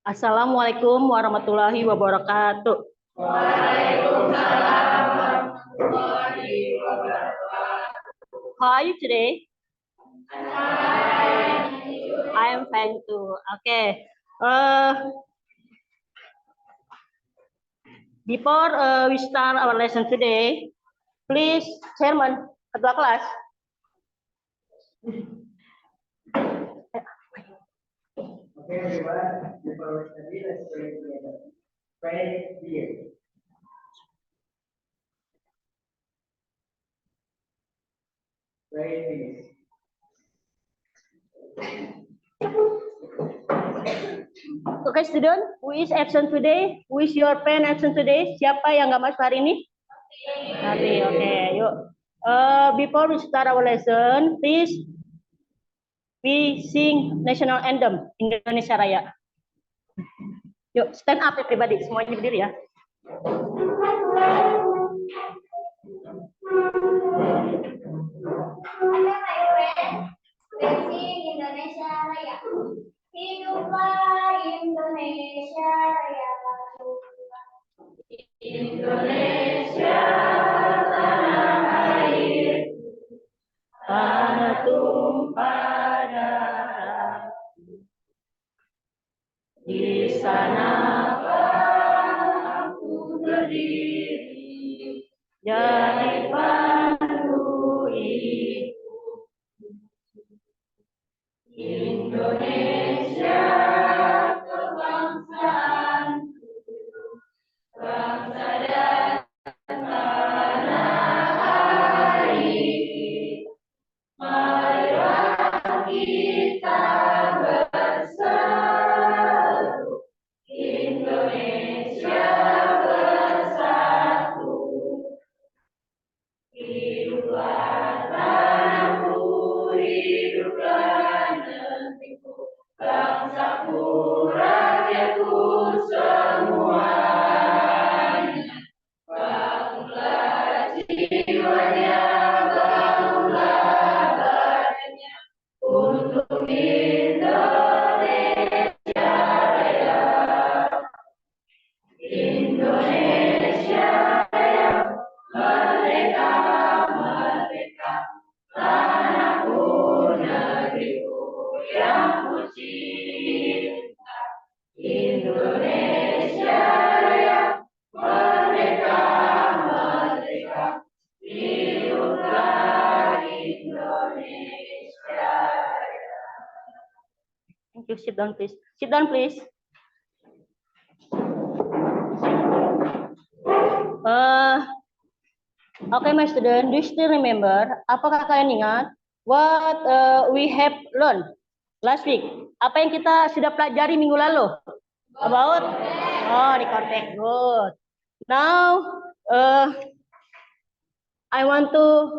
Assalamualaikum warahmatullahi wabarakatuh. Waalaikumsalam warahmatullahi wabarakatuh. How are you today? Hi. I am fine too. Okay. Before we start our lesson today, please, Chairman, Ketua kelas. Okay, everyone, before we study, let's pray together. Pray here. Pray please. Okay, student, who is absent today? Who is your pen absent today? Siapa yang nggak masuk hari ini? Hari, oke, yuk. Before we start our lesson, please we sing national anthem Indonesia Raya. Yuk, stand up everybody, semuanya berdiri ya. Indonesia Raya. Hiduplah Indonesia Raya. Indonesia tanah air, Tanah tumpah darah, di sana aku berdiri, jadi pandu ibu. Indonesia kebangsaan, bangsa dan tanah air. Marilah kita bersatu, Indonesia bersatu. Hiduplah tanahku, hiduplah negeriku, bangsaku, rakyatku semuanya. Bangunlah jiwanya, bangunlah badannya, untuk Indonesia Raya. Indonesia Raya, merdeka, merdeka, tanahku, negeriku yang ku cinta. Indonesia Raya, merdeka, merdeka, hiduplah Indonesia Raya. Thank you. Sit down, please. Sit down, please. Okay, my student, do you still remember? Apakah kalian ingat what we have learned last week? Apa yang kita sudah pelajari minggu lalu? About the context. Good. Now, we want to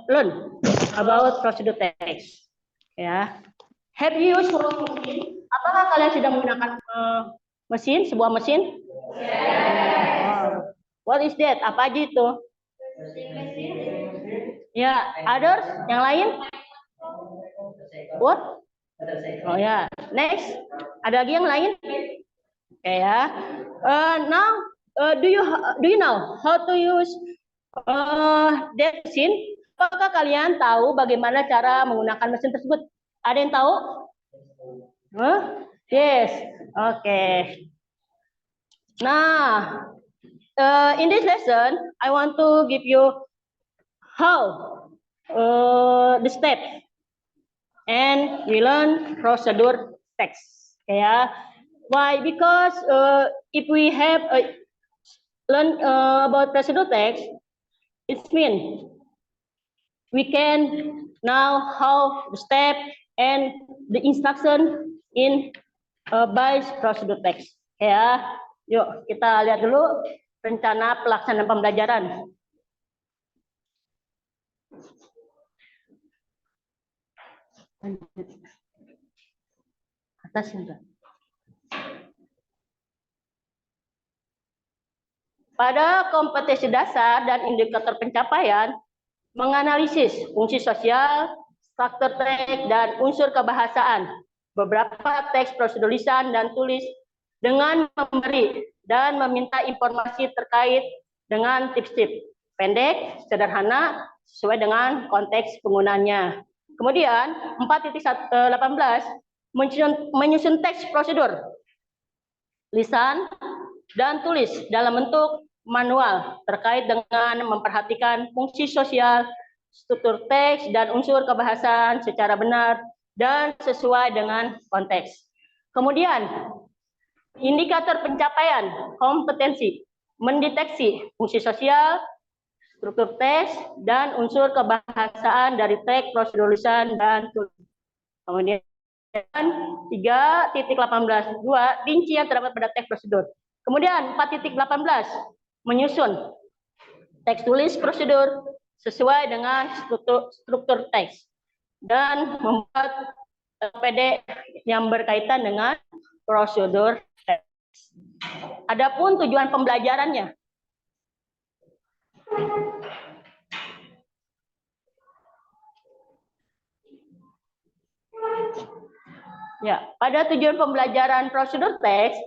learn about procedure text. Ya. Have you used mesin? Apakah kalian sudah menggunakan mesin, sebuah mesin? Yes. What is that? Apa aja itu? Ya, others? Yang lain? What? Oh ya, next. Ada lagi yang lain? Oke ya. Now, do you know how to use that machine? Apakah kalian tahu bagaimana cara menggunakan mesin tersebut? Ada yang tahu? Yes. Okay. Nah, in this lesson, I want to give you how the steps, and we learn procedure text. Yeah. Why? Because if we have learn about procedure text, it means we can now how the step and the instruction in by procedure text. Ya, yuk kita lihat dulu rencana pelaksanaan pembelajaran. Atas enggak? Pada kompetensi dasar dan indikator pencapaian, menganalisis fungsi sosial, struktur teks, dan unsur kebahasaan. Beberapa teks prosedur lisan dan tulis dengan memberi dan meminta informasi terkait dengan tips-tips pendek, sederhana, sesuai dengan konteks penggunaannya. Kemudian 4.18 menyusun teks prosedur lisan dan tulis dalam bentuk manual terkait dengan memperhatikan fungsi sosial, struktur teks, dan unsur kebahasaan secara benar dan sesuai dengan konteks. Kemudian, indikator pencapaian kompetensi mendeteksi fungsi sosial, struktur teks, dan unsur kebahasaan dari teks, prosedur lisan, dan tulis. Kemudian 3.18.2 rinci yang terdapat pada teks prosedur. Kemudian 4.18 menyusun teks tulis prosedur sesuai dengan struktur teks dan membuat PD yang berkaitan dengan prosedur teks. Adapun tujuan pembelajarannya. Ya, pada tujuan pembelajaran prosedur teks,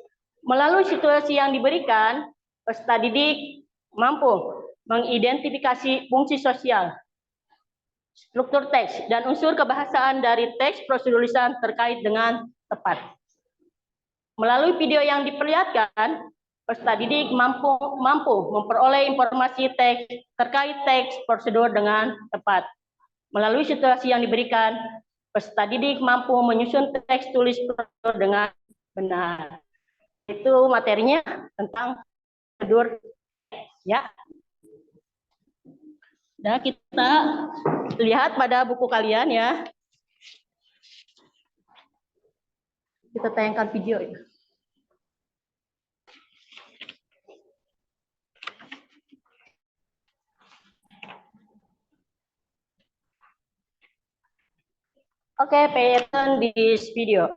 melalui situasi yang diberikan, peserta didik mampu mengidentifikasi fungsi sosial, struktur teks, dan unsur kebahasaan dari teks prosedur lisan terkait dengan tepat. Melalui video yang diperlihatkan, peserta didik mampu memperoleh informasi teks terkait teks prosedur dengan tepat. Melalui situasi yang diberikan, peserta didik mampu menyusun teks tulis prosedur dengan benar. Itu materinya tentang prosedur ya. Nah, kita lihat pada buku kalian ya. Kita tayangkan video ya. Okay, pay attention this video.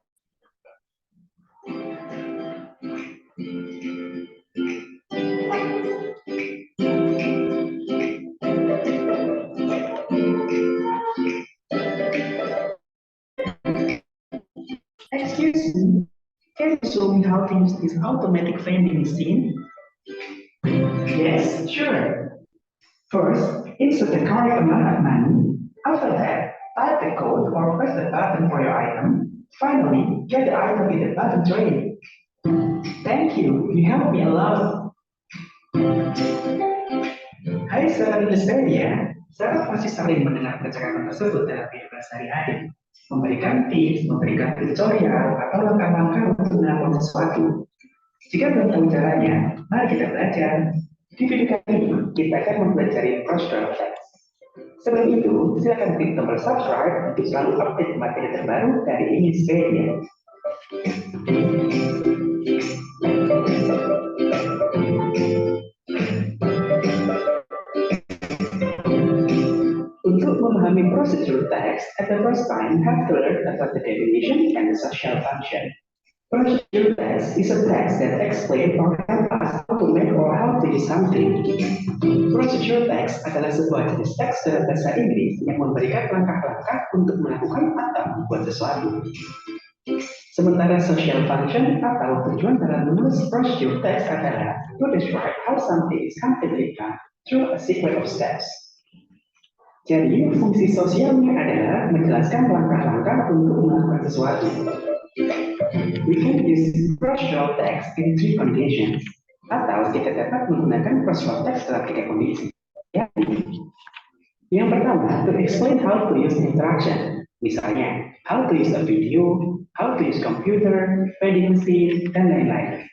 Excuse me, can you show me how to use this automatic vending machine? Yes, sure. First, insert the correct amount of money. After that, type the code or press the button for your item. Finally, get the item in the button tray. Thank you, you helped me a lot. Hai sahabat Illustralia, sahabat masih sering mendengar percakapan tersebut dalam kehidupan sehari-hari. Memberikan tips, memberikan tutorial, atau langkah-langkah untuk melakukan sesuatu. Jika belum tahu caranya, mari kita belajar. Di video kali ini, kita akan mempelajari prosedural text. Sebelum itu, silakan klik tombol subscribe untuk selalu update materi terbaru dari Illustralia. Untuk memahami prosedur text, at the first time, have to learn about the definition and the social function. Prosedur text is a text that explains or help us how to make or how to do something. Prosedur text adalah sebuah jenis teks dalam bahasa Inggris yang memberikan langkah-langkah untuk melakukan atau membuat sesuatu. Sementara social function atau tujuan dalam menulis prosedur text adalah to describe how something is completely done through a sequence of steps. Jadi, fungsi sosialnya adalah menjelaskan langkah-langkah untuk melakukan sesuatu. We can use procedural text in 3 conditions, atau kita dapat menggunakan procedural text dalam 3 kondisi. Yang pertama, to explain how to use interaction. Misalnya, how to use a video, how to use computer, vending machine, dan lain-lain.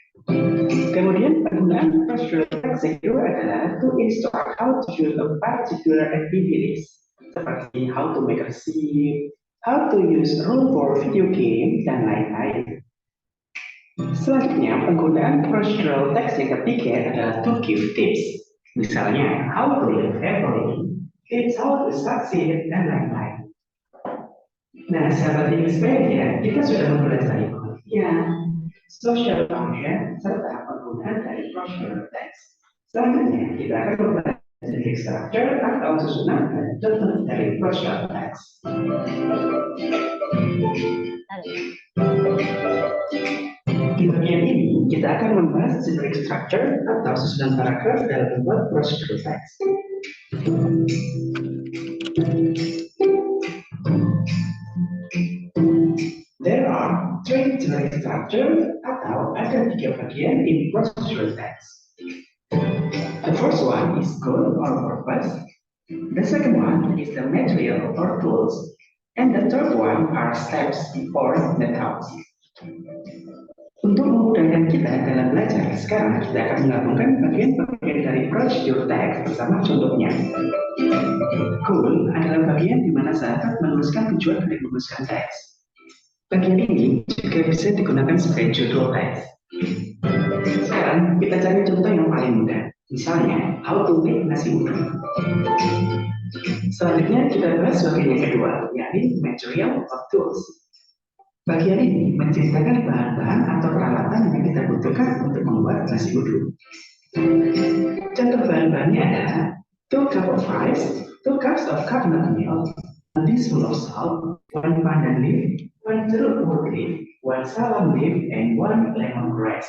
Kemudian, penggunaan procedural text yang kedua adalah to instruct how to do a particular activities, seperti how to make a receipt, how to use rule for video game, dan lain-lain. Selanjutnya, penggunaan procedural text yang ketiga adalah to give tips. Misalnya, how to live happily, tips how to succeed, dan lain-lain. Nah, sahabat Illustralia, kita sudah mempelajari pengertian, social function, serta penggunaan dari procedural text. Selanjutnya, kita akan mempelajari structure atau susunan dan contoh dari procedural text. Di bagian ini, kita akan membahas generic structure atau susunan paragraf dalam membuat procedural text. There are three generic structure atau ada tiga bagian in procedural text. The first one is goal or purpose. The second one is the material or tools. And the third one are steps or methods. Untuk memudahkan kita dalam belajar, sekarang kita akan menggabungkan bagian-bagian dari procedural text bersama contohnya. Goal adalah bagian di mana sahabat menuliskan tujuan dari menuliskan teks. Bagian ini juga bisa digunakan sebagai judul teks. Sekarang kita cari contoh yang paling mudah. Misalnya, how to make nasi uduk. Selanjutnya kita bahas bagian yang kedua, yakni material or tools. Bagian ini menceritakan bahan-bahan atau peralatan yang kita butuhkan untuk membuat nasi uduk. Contoh bahan-bahannya adalah 2 cups of rice, 2 cups of coconut milk, 1 teaspoon of salt, 1 pandan leaf, 1 jeruk purut leaf, 1 salam leaf, and 1 lemongrass.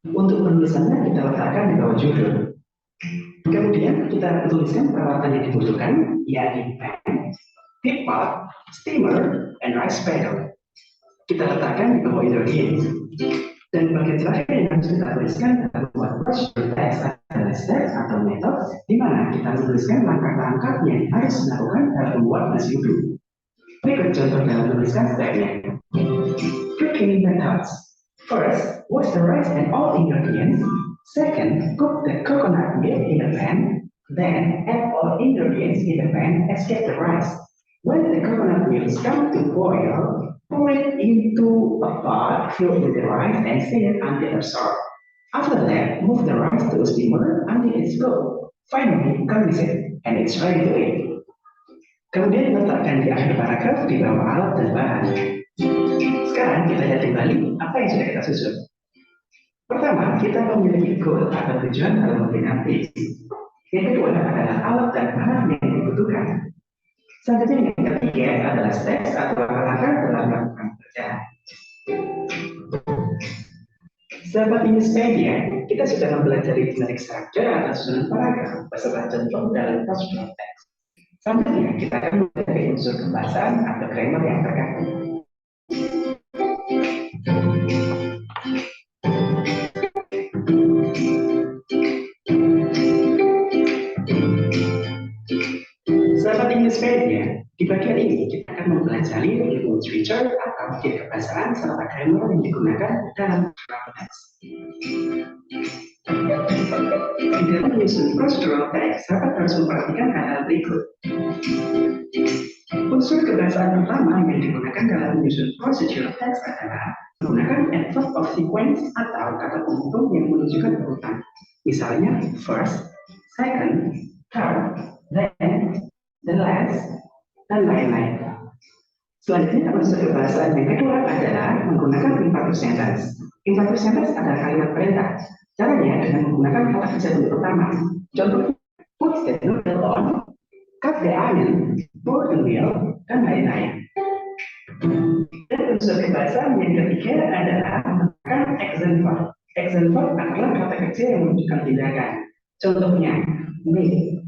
Untuk penulisannya kita letakkan di bawah judul. Kemudian kita tuliskan peralatan yang dibutuhkan, yakni pan, teapot, steamer, and rice pail. Kita letakkan di bawah ingredients. Dan bagian terakhir yang harus kita tuliskan dalam membuat procedural text adalah steps atau metode, di mana kita menuliskan langkah-langkah yang harus dilakukan dalam membuat nasi uduk. Berikut contoh dalam menuliskan stepnya. Cooking methods. First, wash the rice and all ingredients. Second, cook the coconut milk in a pan. Then, add all ingredients in the pan except the rice. When the coconut milk comes to boil, pour it into a pot filled with the rice and steam it until absorbed. After that, move the rice to a steamer until it's cooked. Finally, garnish it, and it's ready to eat. Kemudian letakkan di akhir paragraf di bawah alat dan bahan. Sekarang kita lihat kembali apa yang sudah kita susun. Pertama, kita memiliki goal atau tujuan dalam memberikan tips. Yang kedua adalah alat dan bahan yang dibutuhkan. Selanjutnya yang ketiga adalah steps atau langkah dalam melakukan pekerjaan. Sahabat Indonesia, kita sudah mempelajari generic structure atau susunan paragraf beserta contoh dalam procedural text. Selanjutnya kita akan mempelajari unsur kebahasaan atau grammar yang terkait. Sahabat Indonesia, di bagian ini kita akan mempelajari literature atau ciri kebahasaan serta grammar yang digunakan dalam procedural text. Di dalam menyusun procedural text, sahabat harus memperhatikan hal-hal berikut. Unsur kebahasaan pertama yang digunakan dalam menyusun procedural text adalah menggunakan adverb of sequence atau kata penghubung yang menunjukkan urutan. Misalnya first, second, third, then, the last, dan lain-lain. Selanjutnya unsur kebahasaan yang kedua adalah menggunakan imperative sentence. Imperative sentence adalah kalimat perintah. Caranya dengan menggunakan kata kerja bentuk pertama. Contohnya, put the noodle on, cut the onion, pour the milk, dan lain-lain. Dan unsur kebahasaan yang ketiga adalah menggunakan action verb. Action verb adalah kata kerja yang menunjukkan tindakan. Contohnya, make,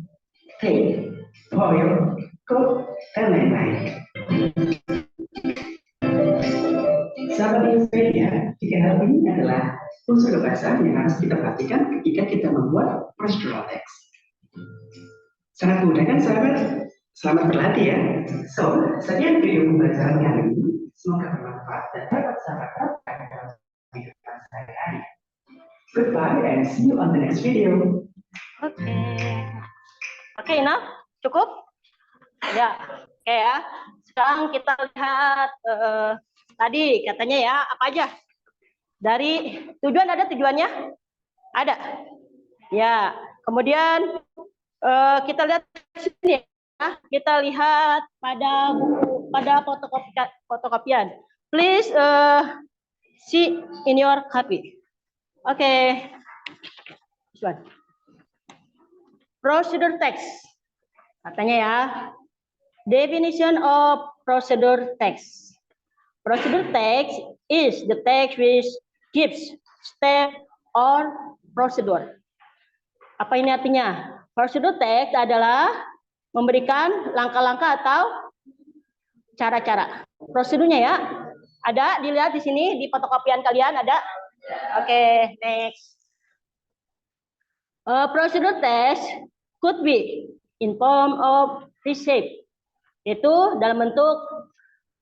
take, boil, cook, dan lain-lain. Sahabat Indonesia, tiga hal ini adalah unsur kebahasaan yang harus kita perhatikan ketika kita membuat procedural text. Sangat mudah kan sahabat? Selamat berlatih ya. So, sekian video pembelajaran kali ini. Semoga bermanfaat dan dapat sahabat terapkan dalam kehidupan sehari-hari. Goodbye and see you on the next video. Oke, enough? Cukup? Ya, oke ya. Sekarang kita lihat tadi katanya ya, apa aja? Dari tujuan ada tujuannya? Ada. Ya, kemudian kita lihat sini ya. Kita lihat pada buku, pada fotokopian. Please see in your copy. Oke. one. Procedure text. Katanya ya. Definition of procedure text. Procedure text is the text which gives step or procedure. Apa ini artinya? Procedure text adalah memberikan langkah-langkah atau cara-cara. Prosedurnya ya. Ada, dilihat di sini di fotokopian kalian ada. Oke, next. Procedure text could be in form of receipt. Itu dalam bentuk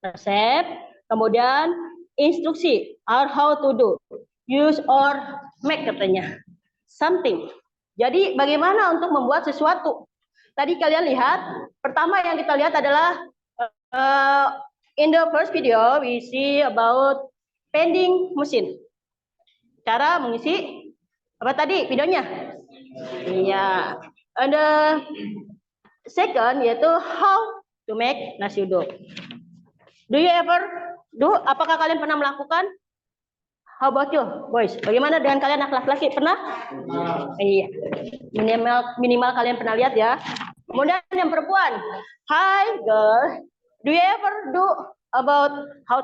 resep, kemudian instruksi or how to do, use or make katanya. Something. Jadi bagaimana untuk membuat sesuatu? Tadi kalian lihat, pertama yang kita lihat adalah in the first video we see about vending machine. Cara mengisi apa tadi videonya? Iya. And the second yaitu how to make nasi uduk. Do you ever do? Apakah kalian pernah melakukan? How about you, boys? Bagaimana dengan kalian laki-laki? Pernah? Iya. Minimal kalian pernah lihat ya. Kemudian yang perempuan, hi girl, do you ever do about how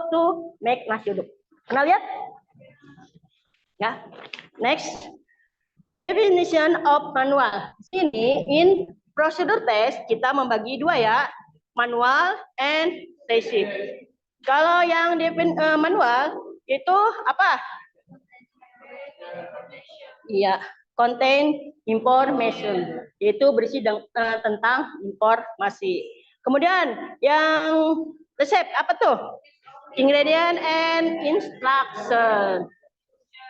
to make nasi uduk? Pernah lihat? Ya. Next. Definition of manual. Sini in procedure test kita membagi dua ya, manual and receipt. Kalau yang manual itu apa? Iya, contain information. Itu berisi tentang informasi. Kemudian yang resep apa tuh? Ingredient and instruction.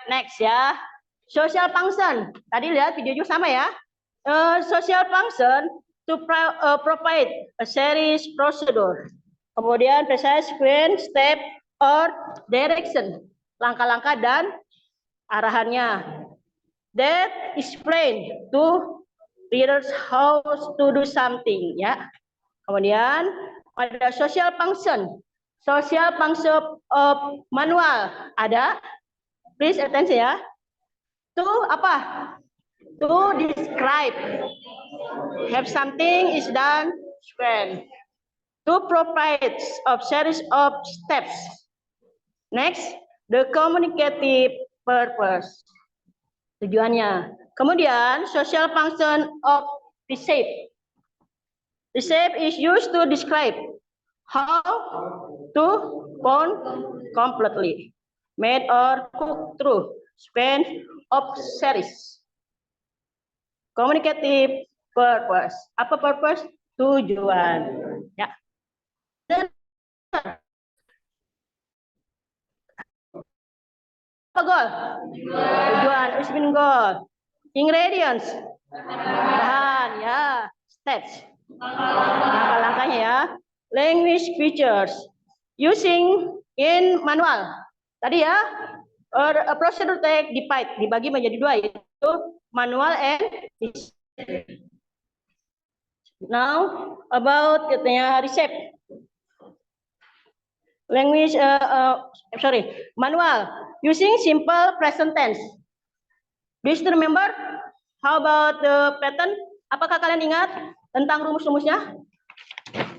Next ya. Social function. Tadi lihat video juga sama ya. Social function to provide a series procedure. Kemudian precise sequence, step or direction. Langkah-langkah dan arahannya. That explain to readers how to do something ya. Kemudian ada social function. Social function of manual ada. Please attention ya. To apa? To describe. Have something is done when. To provide a series of steps. Next, the communicative purpose. Tujuannya. Kemudian, social function of receipt. Receipt is used to describe how to bond completely, made or cooked through span of series. Communicative purpose. Apa purpose? Tujuan. Ya. Apa goal? Tujuan. Which mean goal? Ingredients. Bahan ya. Steps. Langkah-langkahnya ya. Language features. Using in manual. Tadi ya. A procedure text dibagi menjadi dua yaitu manual and now about katanya resep. Language manual using simple present tense. Do you still remember? How about the pattern? Apakah kalian ingat tentang rumus-rumusnya?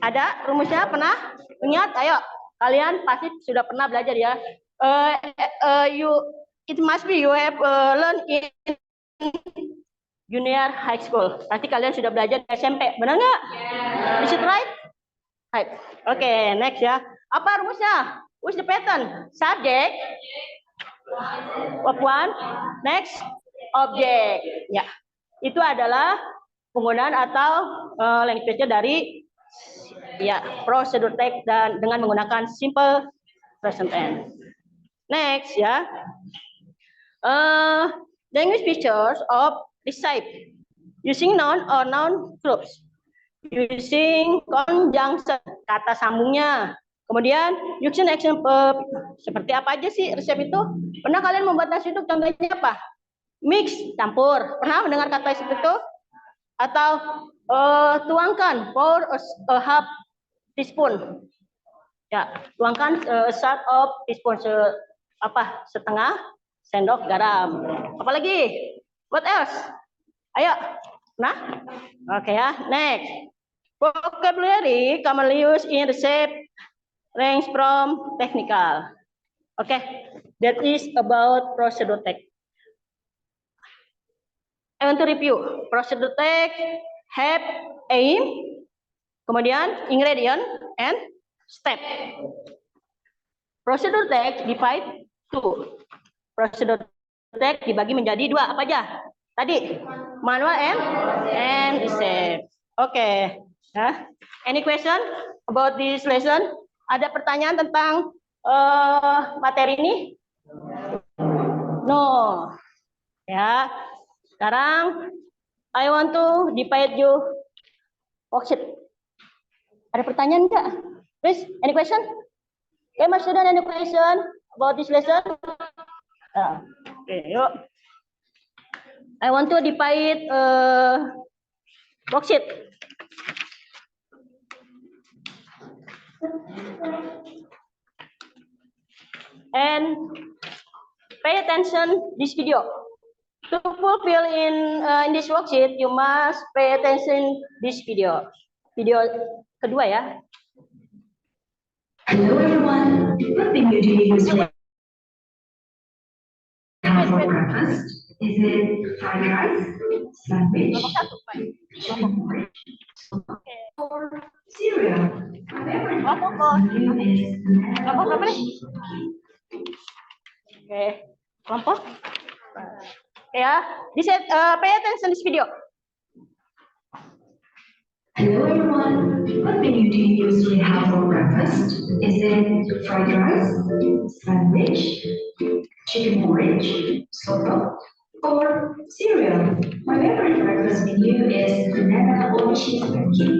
Ada rumusnya? Pernah ingat? Ayo, kalian pasti sudah pernah belajar ya. It must be you have learned in junior high school. Pasti kalian sudah belajar di SMP, benar nggak? Is it right? Right. Oke, next ya. Apa rumusnya? What's the pattern? Subject. Verb one. Next, object. Ya, itu adalah penggunaan atau language-nya dari ya procedure text dan dengan menggunakan simple present tense. Next ya, language features of receipt using noun or noun groups, using conjunction kata sambungnya, kemudian using action verb. Seperti apa aja sih resep itu? Pernah kalian membuat nasi uduk? Contohnya apa? Mix, campur. Pernah mendengar kata resep itu? Atau tuangkan, pour a half teaspoon. Ya, tuangkan salt of teaspoon setengah sendok garam. Apalagi What else? Ayo. Nah, oke ya. Next. Vocabulary commonly used in receipt range from technical. Okay, that is about procedure text. I want to review. Procedure text have aim, kemudian ingredient and step. Procedure text divide two. Procedure text dibagi menjadi dua. Apa aja? Tadi manual and receipt. Okay. Any question about this lesson? Ada pertanyaan tentang materi ini? No. Ya. Sekarang I want to divide you worksheet. Ada pertanyaan enggak? Please, any question? Okay, my student, any question about this lesson? Okay, yuk. I want to divide worksheet. And pay attention this video. To fulfill in this worksheet, you must pay attention this video. Video kedua ya. Hello everyone, what thing you do usually have for breakfast? Is it fried rice, sandwich, chicken porridge, or cereal? My favorite breakfast menu is banana or cheese cookie. Oke, kelompok. Ya, pay attention this video. Hello everyone, what thing you do usually have for breakfast? Is it fried rice, sandwich, chicken porridge, sopa, or cereal? My favorite breakfast menu is banana or cheese pancake.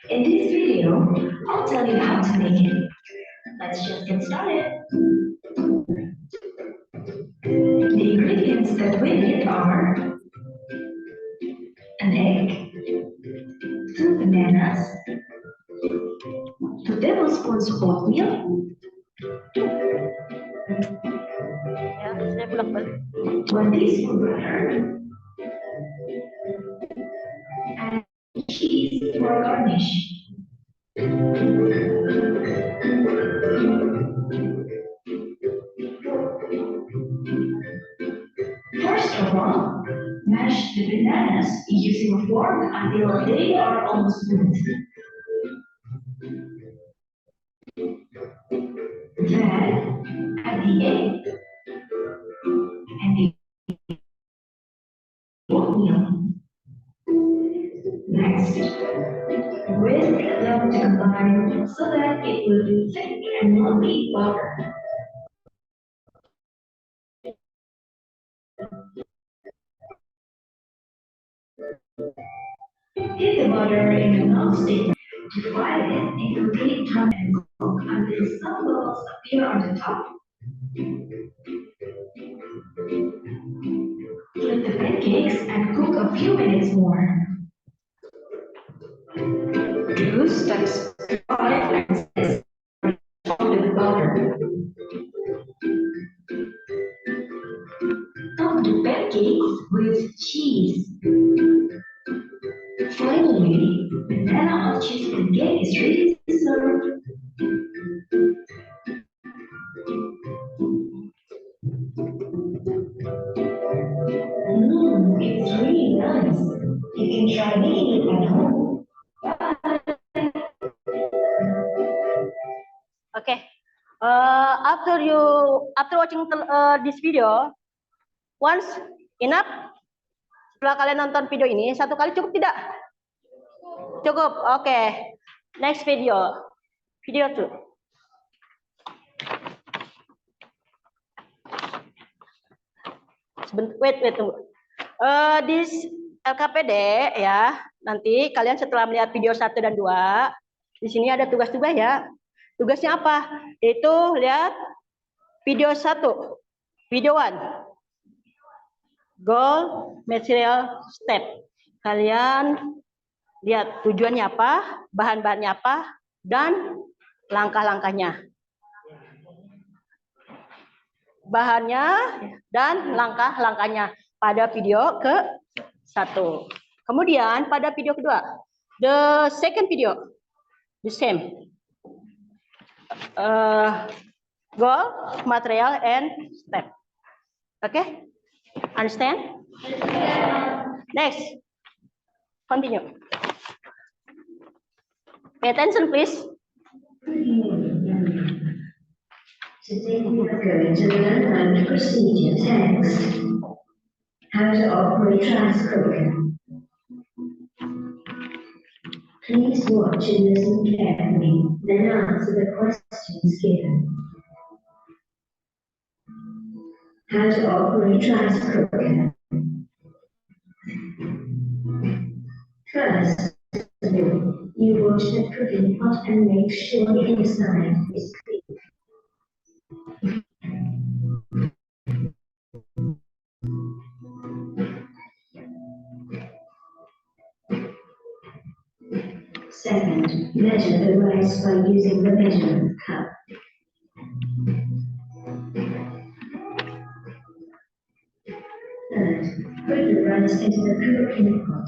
In this video, I'll tell you how to make it. Let's just get started. The ingredients that we need are an egg, 2 bananas, 2 tablespoons of oatmeal, Ya, saya pulang balik. 1 teaspoon butter, and cheese for garnish. First of all, mash the bananas using a fork until they are almost smooth. Then add the egg and the oatmeal. Next, whisk them to combine so that it will be thick and lumpy butter. Heat the butter in a non-stick. Divide it into 3 times and cook until some bubbles appear on the top. Flip the pancakes and cook a few minutes more. Do steps 5 and 6 with butter. Top the pancakes with cheese. Finally, banana or cheese pancake is ready to serve. It's really nice. You can try making it at home. Okay. After watching this video, once enough. Setelah kalian nonton video ini, satu kali cukup tidak? Cukup. Oke. Next video. Video 2. Wait, tunggu. This LKPD ya. Nanti kalian setelah melihat video 1 dan 2, di sini ada tugas-tugas ya. Tugasnya apa? Itu lihat video 1. Video 1. Goal, material, step. Kalian lihat tujuannya apa, bahan-bahannya apa, dan langkah-langkahnya. Bahannya dan langkah-langkahnya. pada video ke-1. Kemudian pada video kedua, the second video, the same. Goal, material, and step. Okay? Understand? Next. Continue. Pay attention, please. Today we are going to learn how to procedure text, how to operate rice cooker. Please watch and listen carefully, then answer the questions given. How to operate rice cooker. First of all, you wash the cooking pot and make sure the inside is clean. Second, measure the rice by using the measurement cup. Third, put the rice into the cooking pot.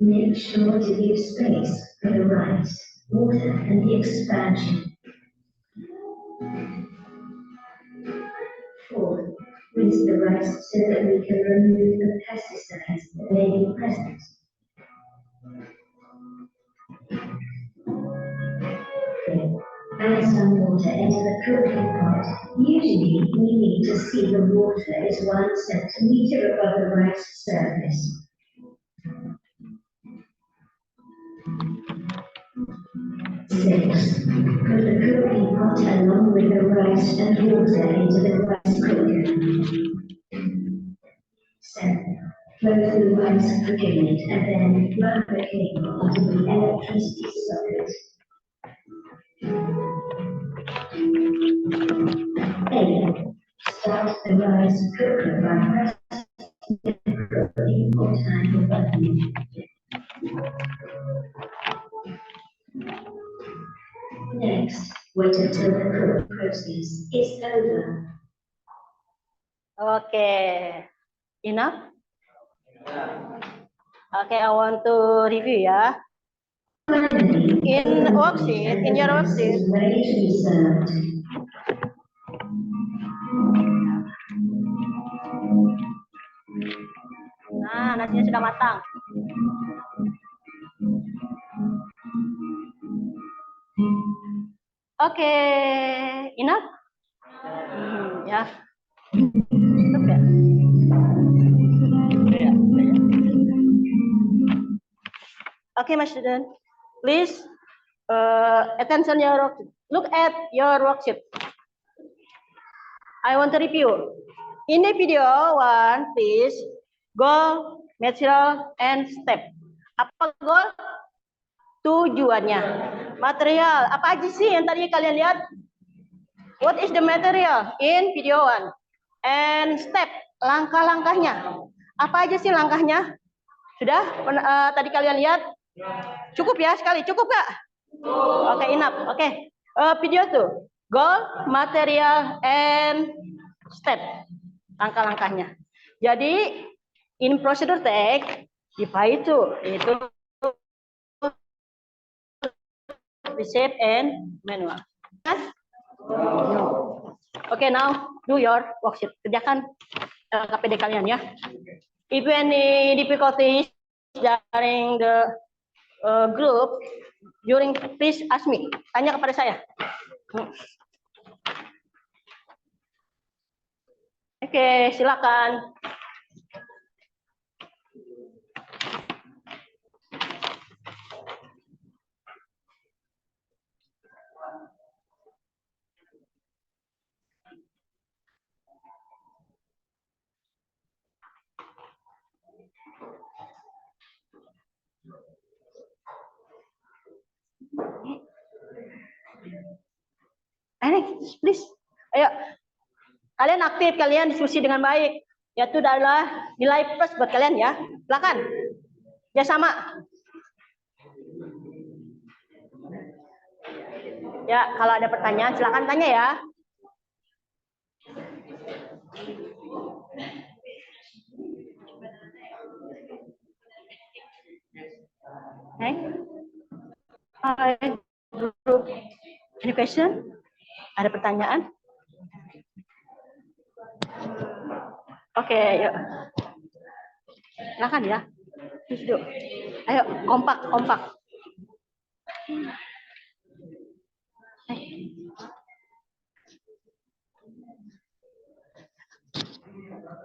Make sure to leave space for the rice, water, and the expansion. Fourth, rinse the rice so that we can remove the pesticides that may be present. Fifth, add some water into the cooking pot. Usually, we need to see the water is 1 centimeter above the rice surface. Six, put the cooking pot along with the rice and water into the rice cooker. Seven, close the rice cooking lid and then plug the cable into the electricity socket. 8. Start the rice cooker by pressing the cooking pot handle button. Next, wait until the cook process is over. Okay. Enough? Okay, I want to review ya. Finally, In worksheet, in your the rice worksheet, is ready to be served. nah nasinya sudah matang. Okay, enough? Ya. Cukup ya? Ya, ya. Okay, my student, please attention your worksheet. Look at your worksheet. I want to review. In the video one, please goal, material, and step. Apa goal? Tujuannya. Material. Apa aja sih yang tadi kalian lihat? What is the material in video one? And step. Langkah-langkahnya. Apa aja sih langkahnya? Sudah? Tadi kalian lihat? Cukup ya sekali? Cukup gak? Oke, enough. Oke. Video tuh. Goal, material, and step. Langkah-langkahnya. Jadi, in procedure text, itu receipt and manual. No. Okay, now do your worksheet. Kerjakan KPD kalian ya. If you any difficulties during the group, please ask me. Tanya kepada saya. Oke, silakan. Please, ayo. Kalian aktif, kalian diskusi dengan baik. Yaitu adalah nilai plus buat kalian ya. Silakan. Ya sama. Ya, kalau ada pertanyaan silakan tanya ya. Okay. Hi, group. Any question? Ada pertanyaan? Oke, yuk. Silakan ya. Yuk. Ayo, kompak.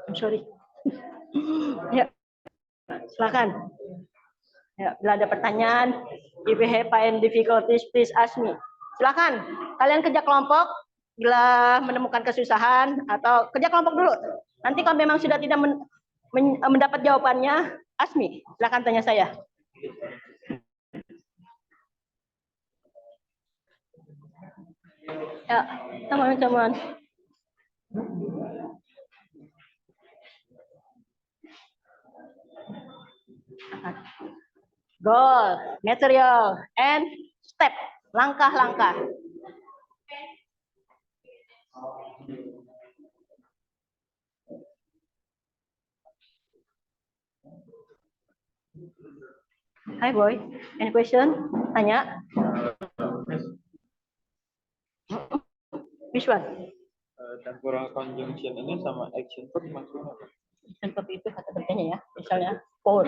I'm sorry. Ya, silakan. Ya, bila ada pertanyaan, if you have any difficulties, please ask me. Silakan, kalian kerja kelompok. Bila menemukan kesusahan atau kerja kelompok dulu. Nanti kalau memang sudah tidak mendapat jawabannya, ask me. Silakan tanya saya. Ya, teman-teman. Goal, material, and step. Langkah-langkah. Hi boy, any question? Tanya. Which one? Temporal conjunction ini sama action verb maksudnya apa? Action verb itu kata kerjanya ya. Misalnya pour,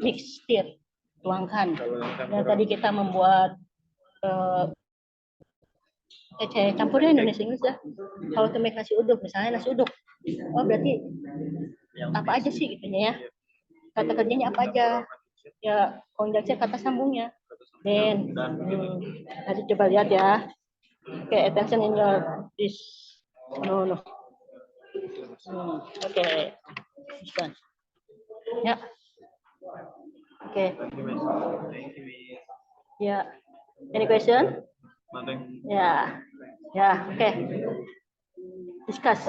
mix, stir, tuangkan. Dan tadi kita membuat campurnya Indonesia Inggris ya. Kalau to make nasi uduk, misalnya nasi uduk. Oh berarti apa aja sih gitu ya? Kata kerjanya apa aja? Ya conjunction kata sambungnya. Then, tadi coba lihat ya. Okay, attention in your this. No. Okay, this one. Ya. Okay. Ya. Any question? Nothing. Ya. Okay. Discuss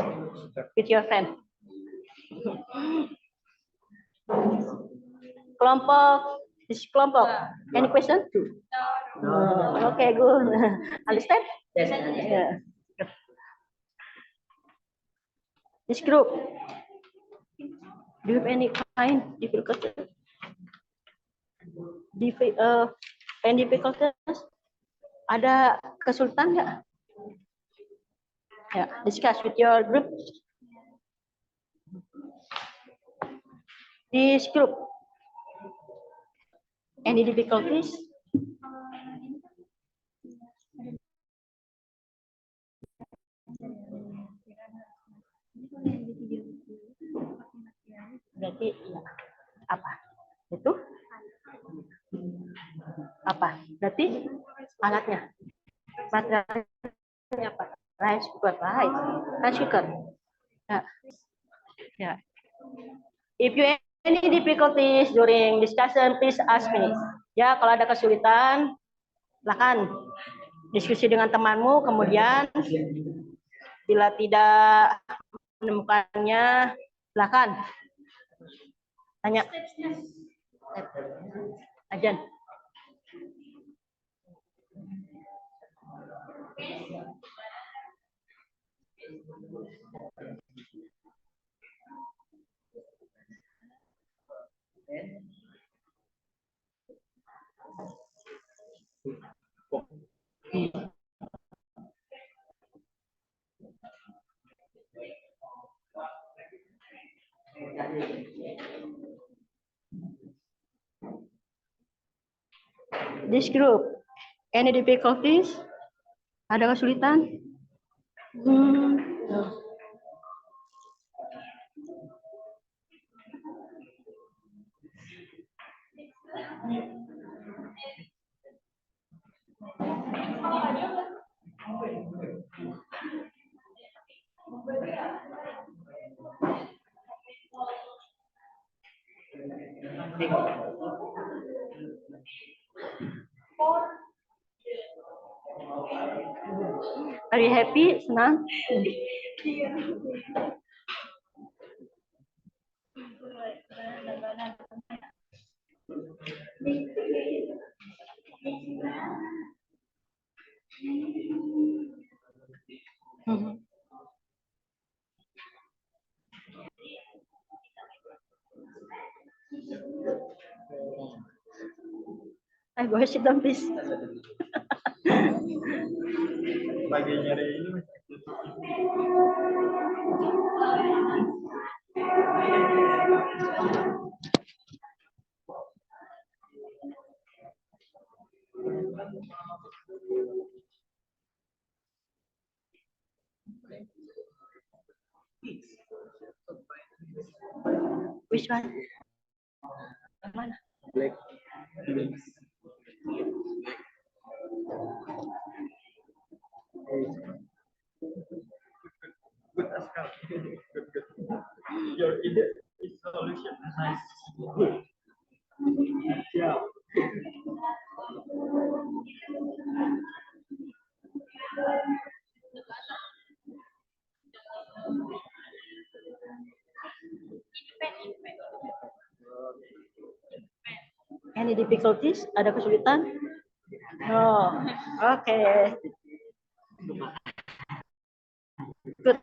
with your friend. Kelompok. Any question? No. Okay, good. Understand? Yes. Yeah. This group. Do you have any kind difficulty? Difficulties? Ada kesulitan nggak? Ya, discuss with your group. This group. Any difficulties? Berarti ya, apa? Itu? Apa? Berarti alatnya. Materialnya apa? Rice cooker, right? Rice cooker. Ya. If you have any difficulties during discussion, please ask me. Ya, kalau ada kesulitan, silakan diskusi dengan temanmu. Kemudian, bila tidak menemukannya, silakan tanya. Ajan. This group, any difficulties? Ada kesulitan? Are you happy? Senang? Go ahead, sit down, please. Lagi nyari ini. Which one? Mana? Black. Good Askal. Good. Your idea is solution nice. Good. Yeah. Any difficulties? Ada kesulitan? No. Okay. Good.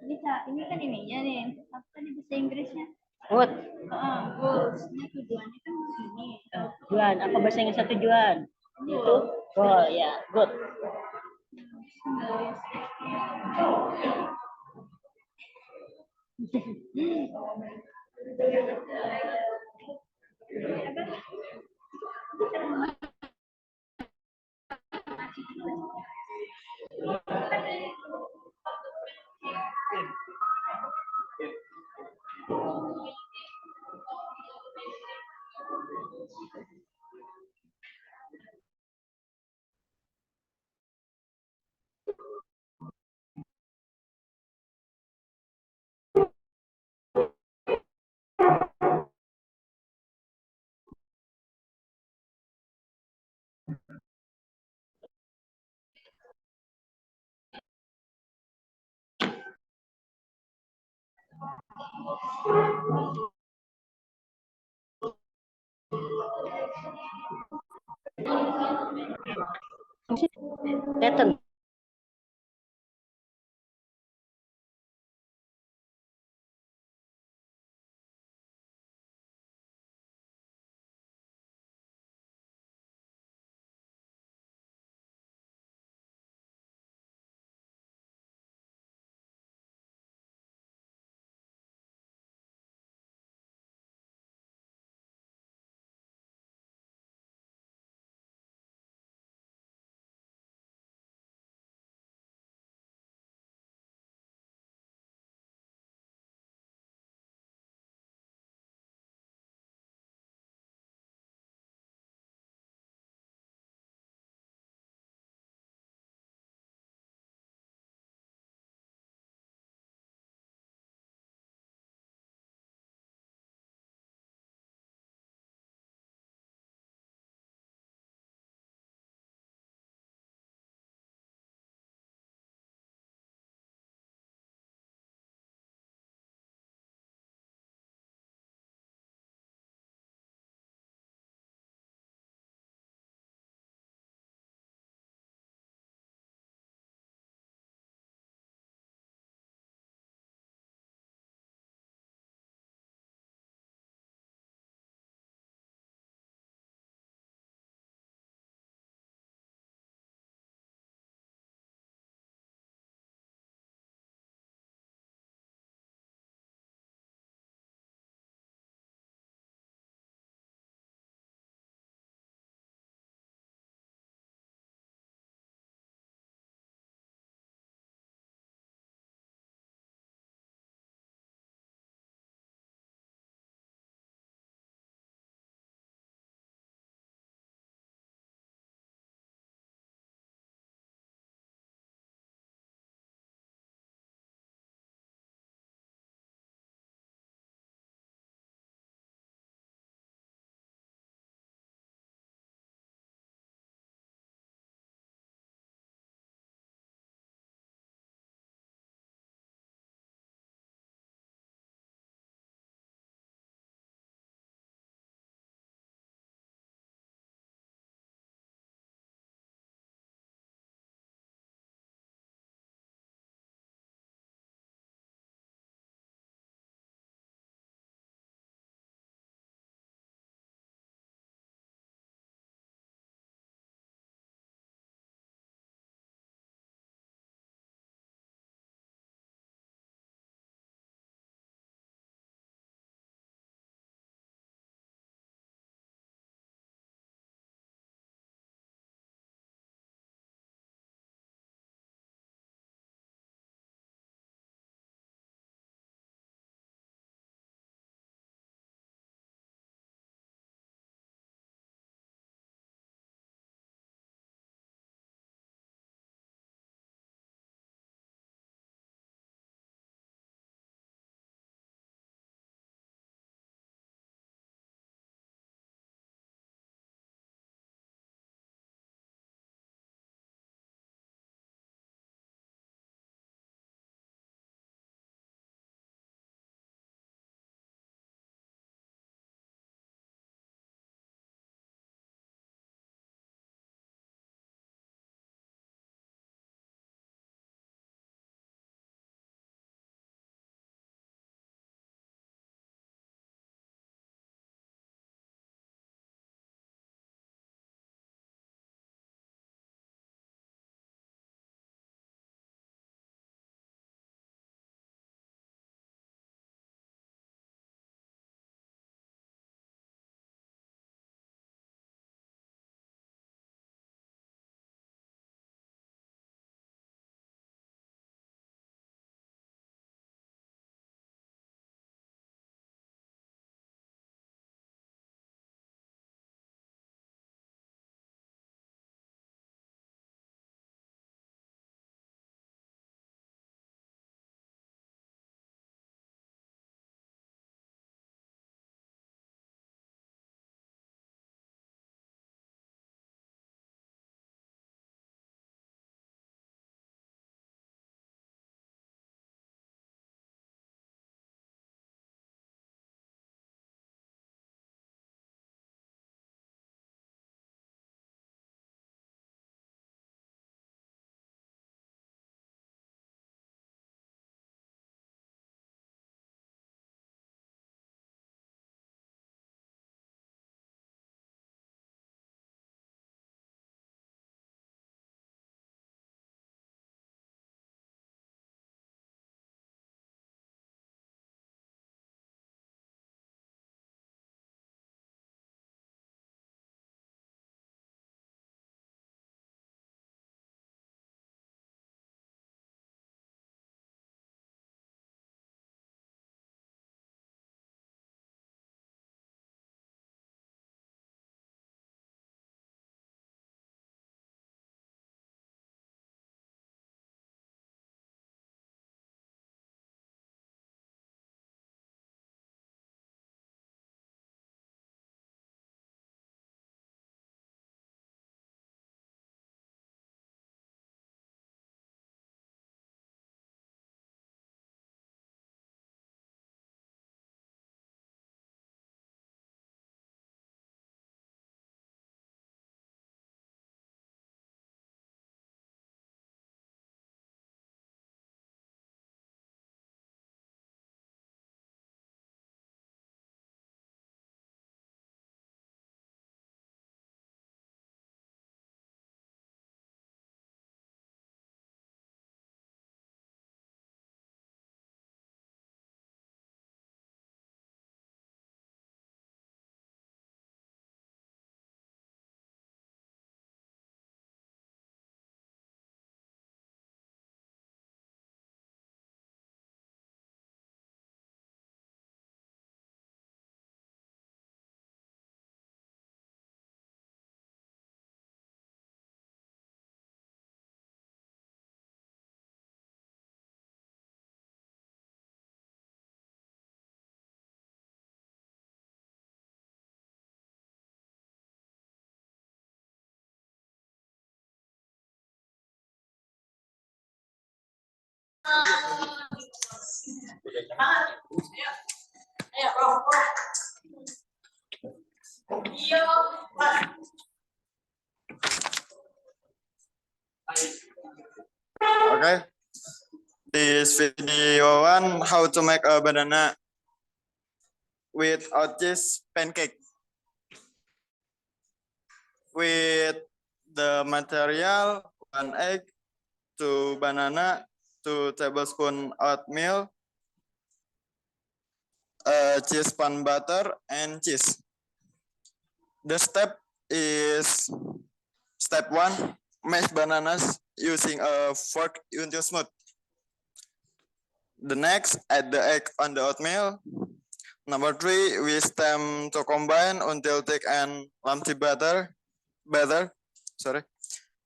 Bisa, ini kan ininya nih. Apa tadi bahasa Inggrisnya? Good. Goalsnya tujuannya kan ini. Tujuan. Apa bahasa Inggrisnya tujuan? Itu. Oh ya, good. Pattern. Okay. This video one, how to make a banana without cheese pancake. With the material, 1 egg, 2 banana, 2 tablespoon oatmeal, cheese pan butter, and cheese. The step is step 1, mash bananas using a fork until smooth. The next, add the egg on the oatmeal. Number 3, whisk them to combine until thick and lumpy batter.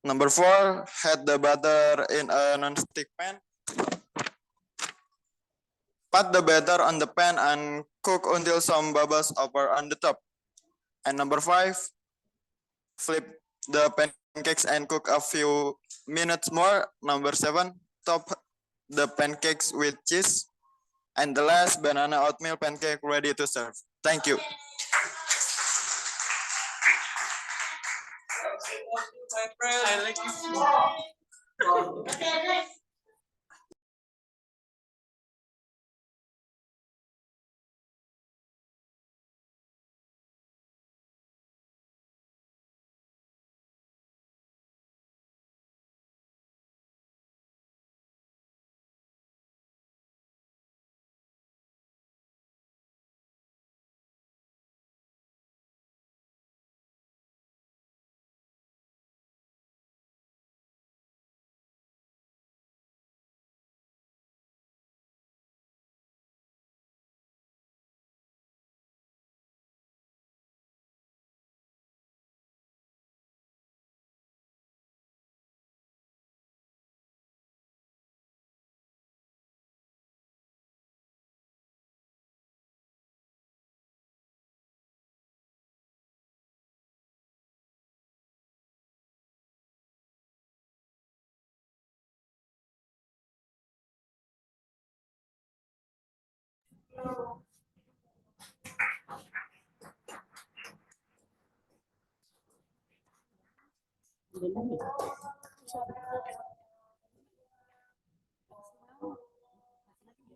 Number 4, heat the butter in a non-stick pan. Pat the batter on the pan and cook until some bubbles appear on the top. And number 5, flip the pancakes and cook a few minutes more. Number 7, top the pancakes with cheese. And the last, banana oatmeal pancake ready to serve. Thank you. I like it.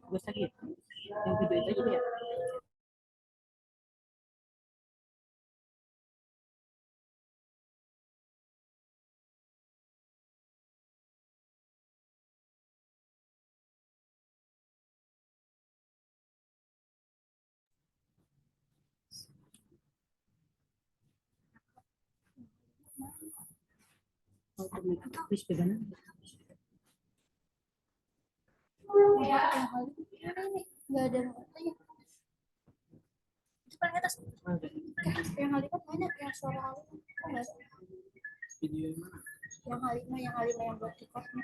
Bagus lagi. Yang video itu aja ya. Habis pegangan. Nggak ada matanya. Itu paling atas. Yang Halimah banyak yang suara Halimah. Kok nggak ada? Yang Halimah yang buat recordnya.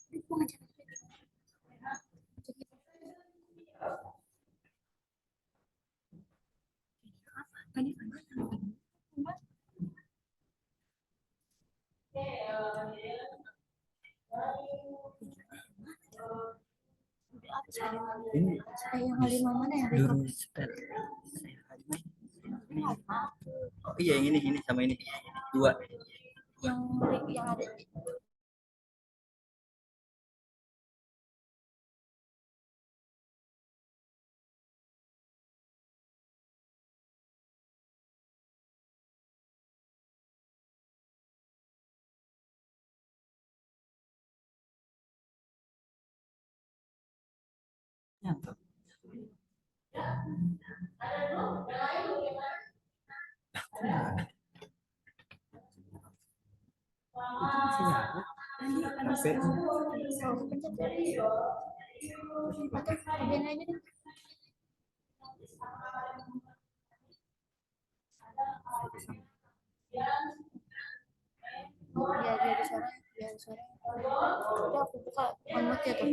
Itu ngajak. Tadi yang Halimah mana yang record? Oh iya yang ini sama ini dua. Yang ada. Atau kerjain aja deh. Biar suara. Udah aku buka unmute-nya tuh.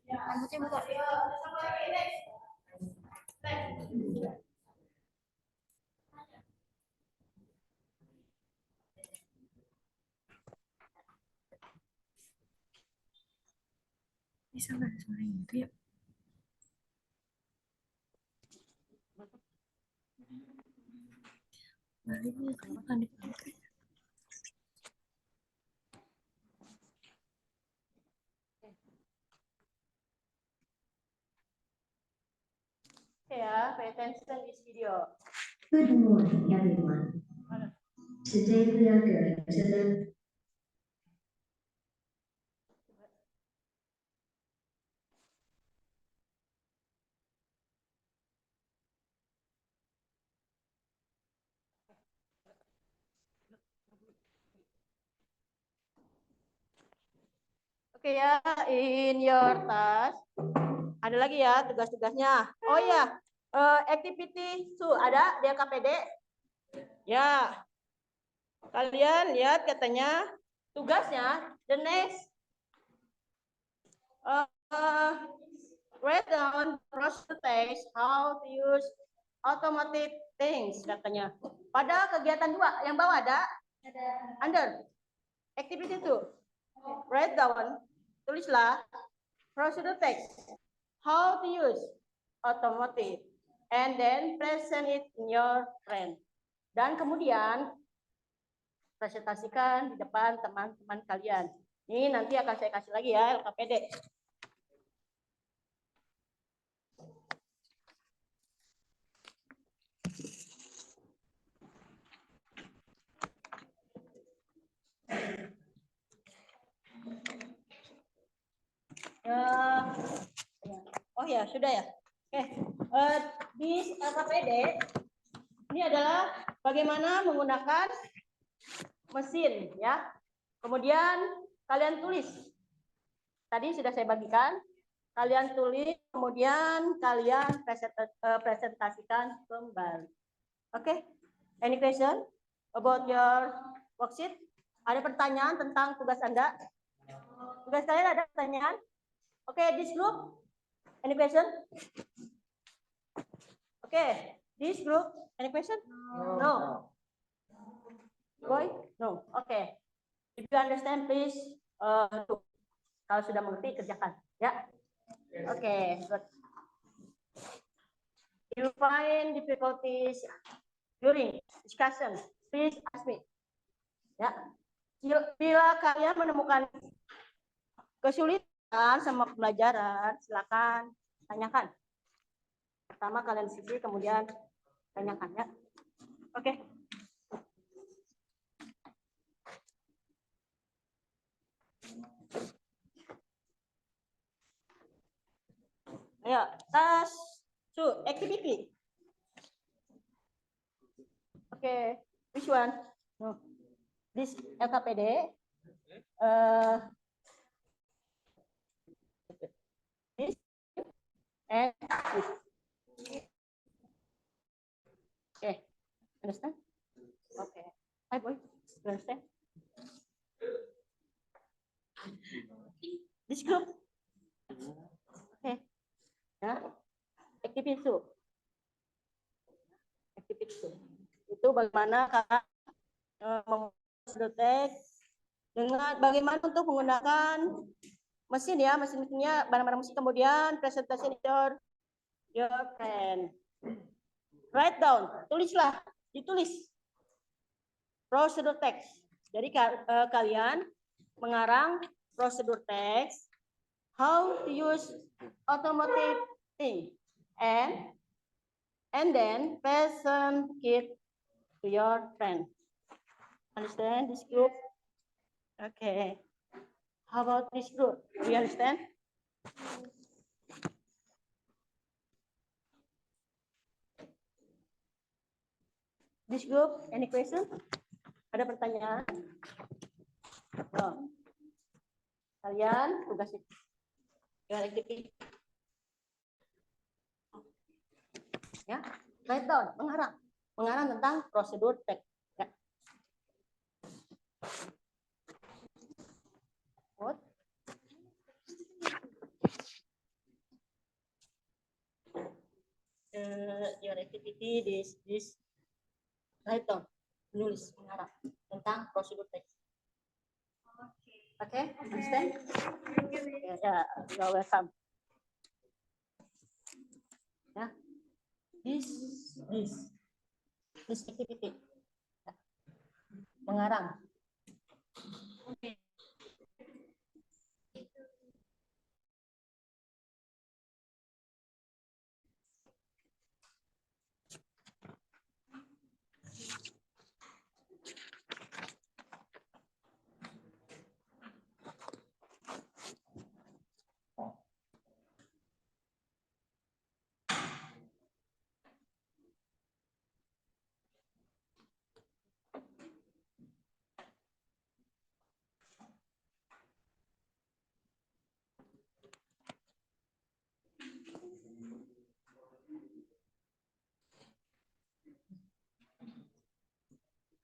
Unmute-nya buka. Bisa nggak suara gitu ya? Balik nih, kan dipakai. Okay, pay attention this video. Good morning, everyone. Today we are going to learn Oke ya, in your task. Ada lagi ya tugas-tugasnya. Oh ya, activity su ada di LKPD. Ya, kalian lihat katanya tugasnya the next write down process text how to use automatic things katanya. Pada kegiatan 2 yang bawah ada under activity 2. Write down, tulislah procedure text how to use automatic and then present it in your friend. Dan kemudian presentasikan di depan teman-teman kalian. Ini nanti akan saya kasih lagi ya LKPD. Oh ya, sudah ya. Oke, di LKPD ini adalah bagaimana menggunakan mesin ya. Kemudian kalian tulis. Tadi sudah saya bagikan. Kalian tulis, kemudian kalian presentasikan kembali. Oke, any question about your worksheet? Ada pertanyaan tentang tugas Anda? Tugas kalian ada pertanyaan? Oke, this group, any question? Oke, this group, any question? No. Boy? No. Oke. If you understand, please do. Kalau sudah mengerti, kerjakan. Ya. Oke, good. You find difficulties during discussion, please ask me. Ya. Bila kalian menemukan kesulitan sama pembelajaran, silakan tanyakan. Pertama kalian sisi, kemudian tanyakan ya. Oke. Ayo, task 2, activity. Oke, which one? No. This LKPD. This and this. Okay, understand? Okay. Hi, boy. You understand? This group. Okay. Ya, activity 2. Activity 2. Itu bagaimana kakak membuat teks dengan bagaimana untuk menggunakan mesin ya, mesinnya barang-barang mesin, kemudian presentasi your friend. Write down, tulislah, ditulis prosedur teks. Jadi kalian mengarang prosedur teks how to use automatic thing and then present it to your friend. Understand this group? Okay. How about this group? Do you understand? This group, any question? Ada pertanyaan? Oh. Kalian tugas itu. Ya, write down, mengarang tentang prosedur teks. Ya. What? Your activity this write down, menulis, mengarang tentang prosedur teks. Oke, understand? Okay. Ya, you're welcome. Ya, this activity. Ya. Mengarang.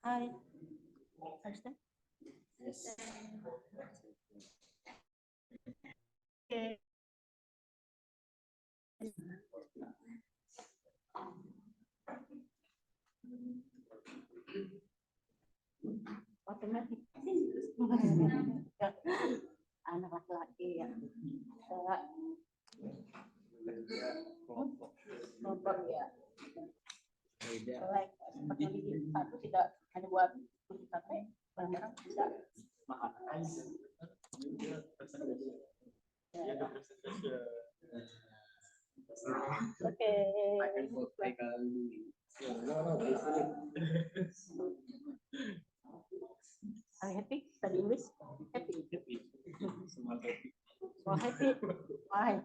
Hai. Understand? Yes. Okay. Otomatis. Ya. Anak laki-laki ya. Kelompok ya. Like seperti di satu tidak hanya buat kunci KP, barang-barang bisa. Oke. Are you happy? Study English? Happy? Oh, happy. Why?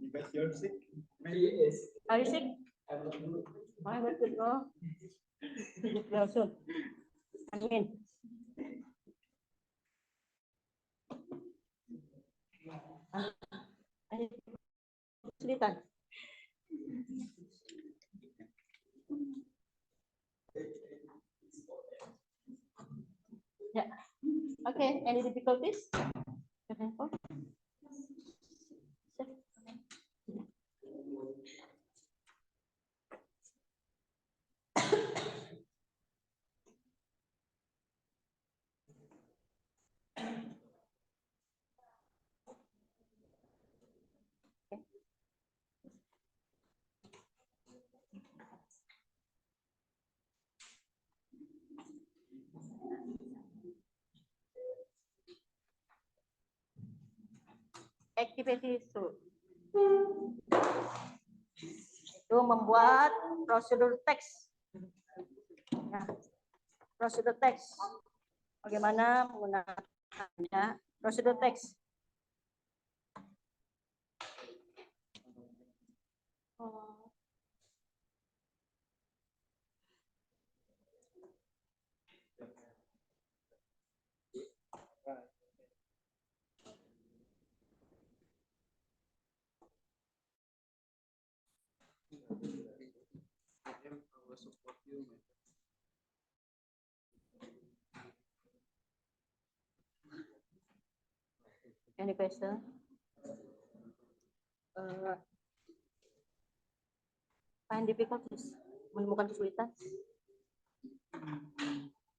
Because you're sick. Are you sick? Why? Where to go? Well, soon. Amin. Kesulitan. Ya. Okay. Any difficulties? Activity itu membuat prosedur teks. Ya. Prosedur teks. Bagaimana menggunakannya? Prosedur teks. Any question? Find difficulties. Menemukan kesulitan.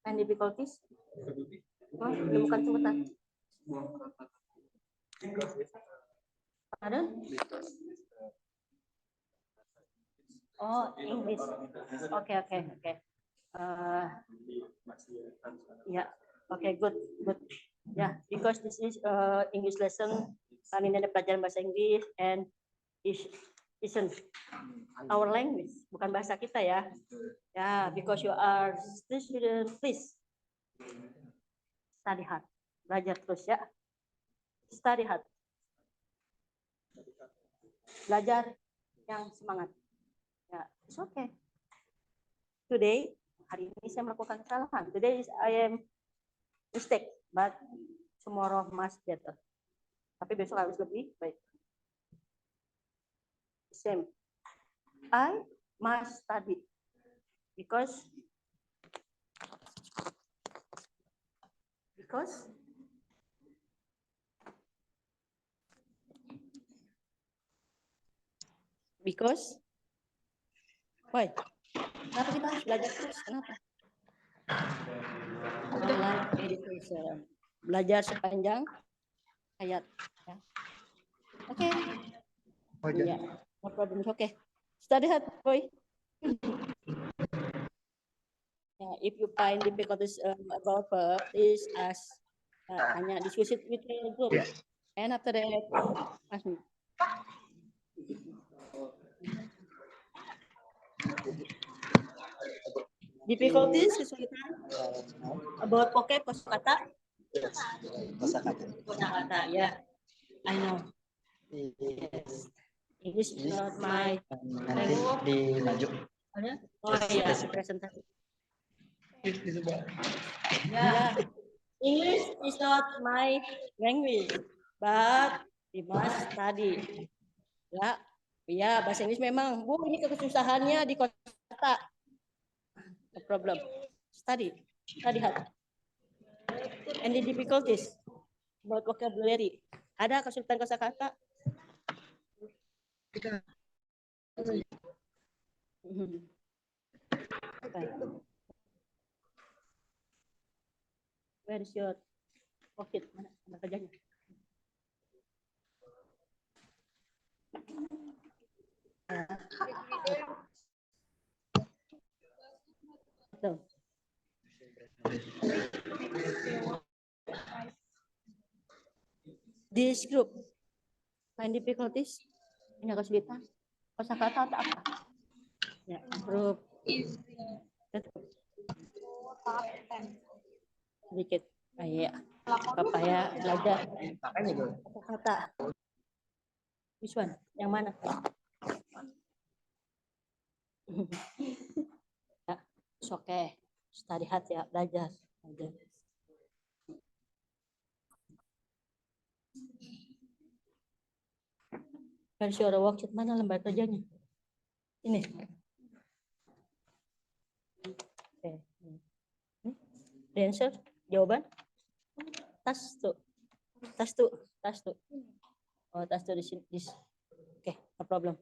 Find difficulties. Menemukan kesulitan. Pardon? Oh, English. Okay. Yeah. Okay, good. Yeah, because this is English lesson. Kami ini ada pelajaran bahasa Inggris and isn't our language, bukan bahasa kita ya. Ya, because you are student, please study hard. Belajar terus ya. Study hard. Belajar yang semangat. Ya, it's okay. Today, hari ini saya melakukan kesalahan. Today is I am mistake, but tomorrow must better. Tapi besok harus lebih baik. Same. I must study because why? Kenapa kita harus belajar terus? Kenapa? Dalam education. Belajar sepanjang hayat. Ya. Okay. Oh, jangan. Yeah, no problem. It's okay. Study hard, boy. Yeah, if you find difficulties about verb, please ask. Hanya diskusi with your group. Yeah. And after that, ask me. Difficulties, kesulitan about vocab, kosakata. Kosakata. Kosakata, yeah. I know. Yes. English is not my Nanti di maju. Oh iya, presentasi. Yeah. English is not my language, but we must study. Ya, ya bahasa Inggris memang. Bu, ini kesusahannya di kosakata. No problem. Study hard. And the difficulties about vocabulary. Ada kesulitan kosakata? Where is your pocket? Mana kerjanya? Tuh. This group find difficulties, ini kesulitan, kosakata atau apa? Ya, grup sedikit, kayak apa ya belajar Makanya gue. kosakata. Which one? Yang mana? Ya, it's okay. Study hard ya, belajar. Versi orang worksheet mana lembar kerjanya? Ini. Oke. The answer, jawaban. Tas tuh. Oh, tas tuh di sini. Oke, no problem.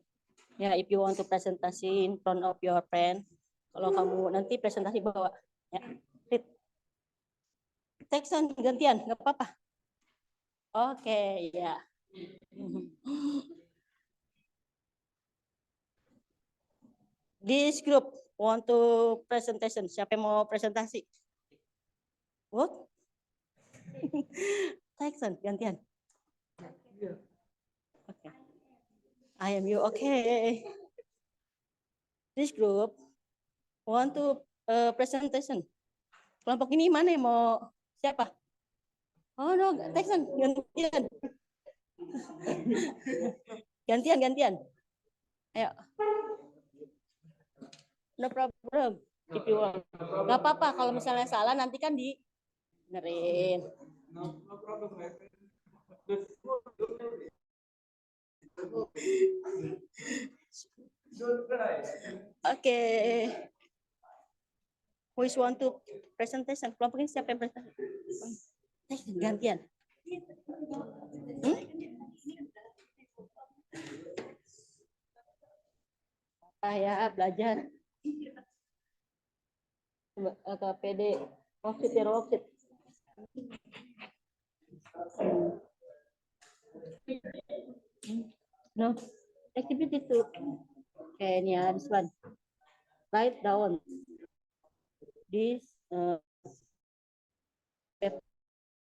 Ya, if you want to presentasi in front of your friend, kalau kamu nanti presentasi bawa, ya, read. Texan gantian, nggak apa-apa. Oke, ya. This group want to presentation. Siapa yang mau presentasi? What? Texan gantian. Okay. I am you. Okay. This group want to presentation. Kelompok ini mana yang mau siapa? Oh no, Texan gantian. Gantian. Ayo. No problem. If you want. Gak apa-apa kalau misalnya salah nanti kan di benerin. Oke. Who is want to presentation? Kelompok ini siapa yang presentasi? Gantian. Ya belajar. Ke PD. Worksheet. No. Activity 2. Okay, yeah, this one. Write down. This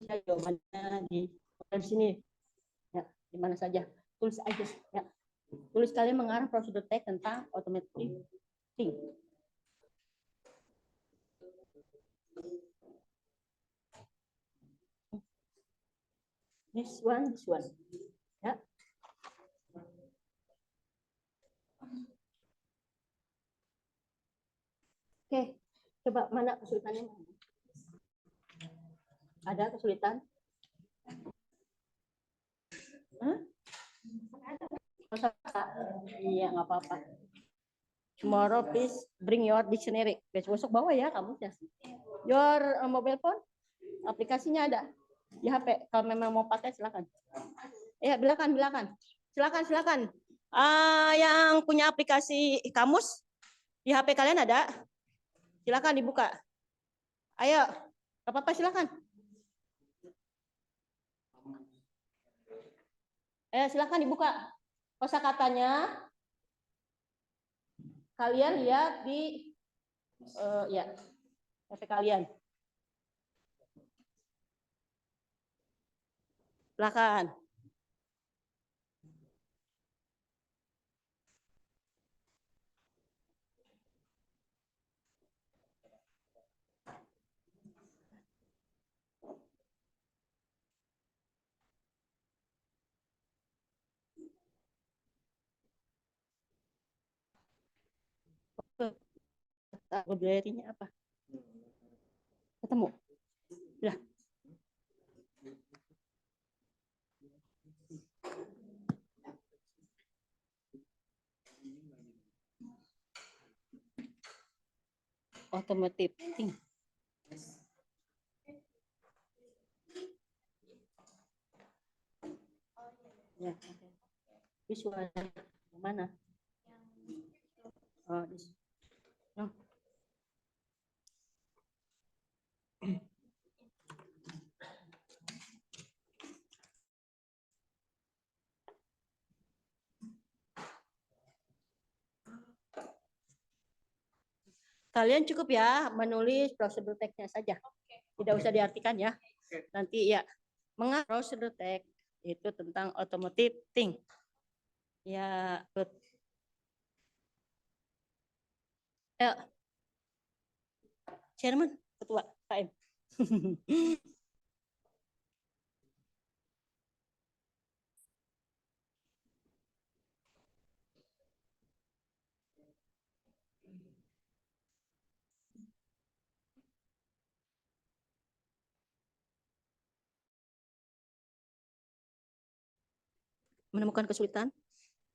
jawabannya di sini. Ya, di mana saja. Tulis aja, ya. Tulis kalian mengarah prosedur teks tentang automatic thing. This one. Ya. Oke, coba mana kesulitannya? Ada kesulitan? Iya, nggak apa-apa. Tomorrow please bring your dictionary. Besok bawa ya kamusnya. Your mobile phone, aplikasinya ada di HP. Kalau memang mau pakai silakan. Ya, silakan. Silakan. Yang punya aplikasi kamus di HP kalian ada? Silakan dibuka. Ayo, apa-apa silakan. Silakan dibuka kosakatanya. Kalian lihat di ya, HP kalian. Silakan. Vocabulary-nya apa? Ketemu? Lah. Automotive thing. Ya. Visual yang mana? Oh, oh. Kalian cukup ya menulis prosedur teksnya saja. Tidak usah diartikan ya. Nanti ya, prosedur teks itu tentang automotive thing. Ya, good. Chairman, ketua KM. Menemukan kesulitan?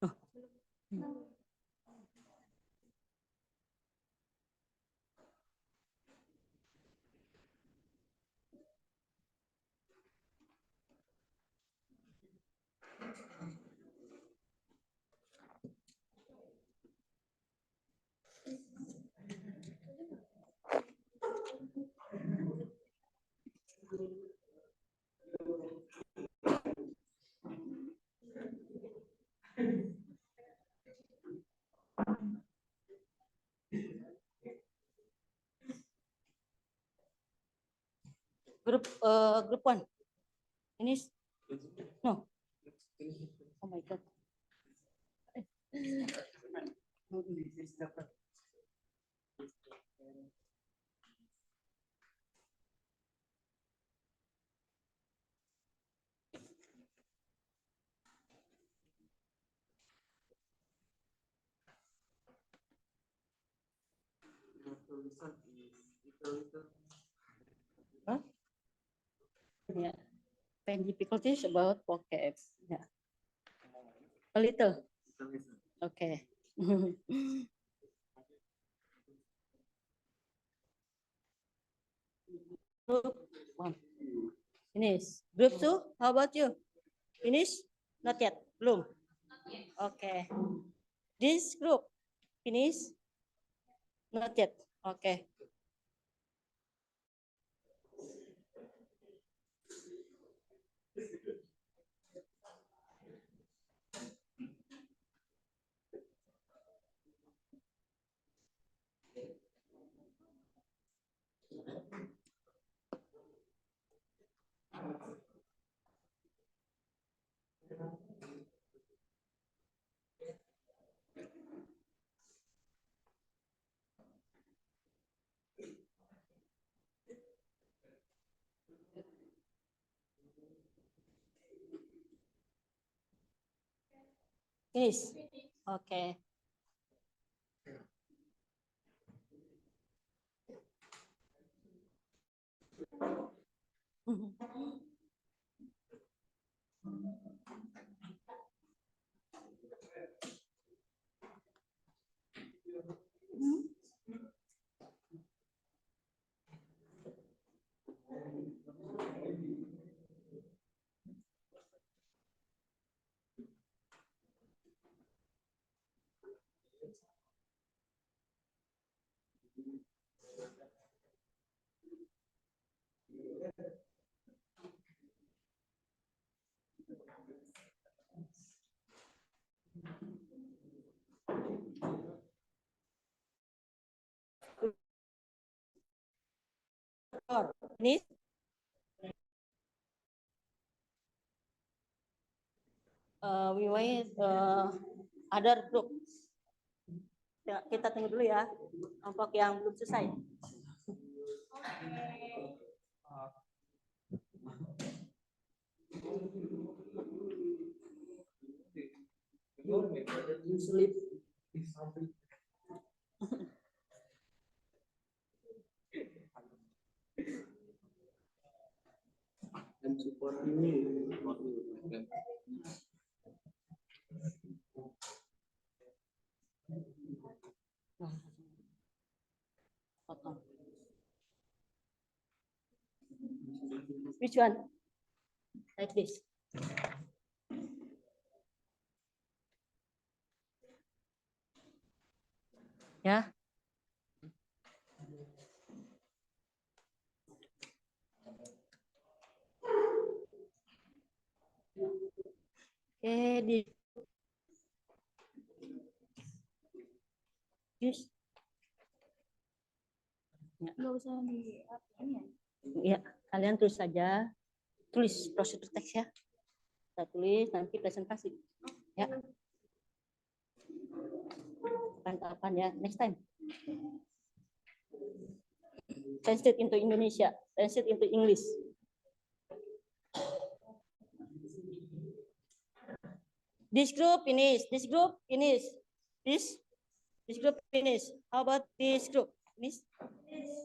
Oh. Group one. Finish? No. Oh my God. Huh? Yeah. 10 difficulties about vocab. Yeah. A little. Okay. Group one. Finish. Group two, how about you? Finish? Not yet. Belum. Okay. This group, finish? Not yet. Okay. Finish. Okay. Ini we wait other group. Ya, kita tunggu dulu ya, kelompok yang belum selesai. Potong. Which one? Like this. Ya. Oke, di yes. Nggak usah di ini ya. Ya, kalian tulis saja, tulis prosedur teks ya. Kita tulis nanti presentasi. Ya. Kapan ya? Next time. Translate into Indonesia, translate into English. This group finish, this group finish, this group finish. How about this group? Finish?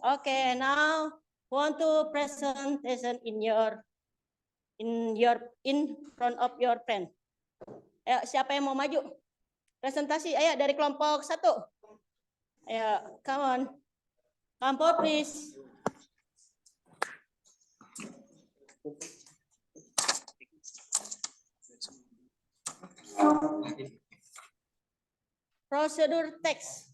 Okay, now want to presentation in front of your friend. Ayo, siapa yang mau maju? Presentasi, ayo dari kelompok 1. Ayo, come on. Come forward, please. Prosedur teks.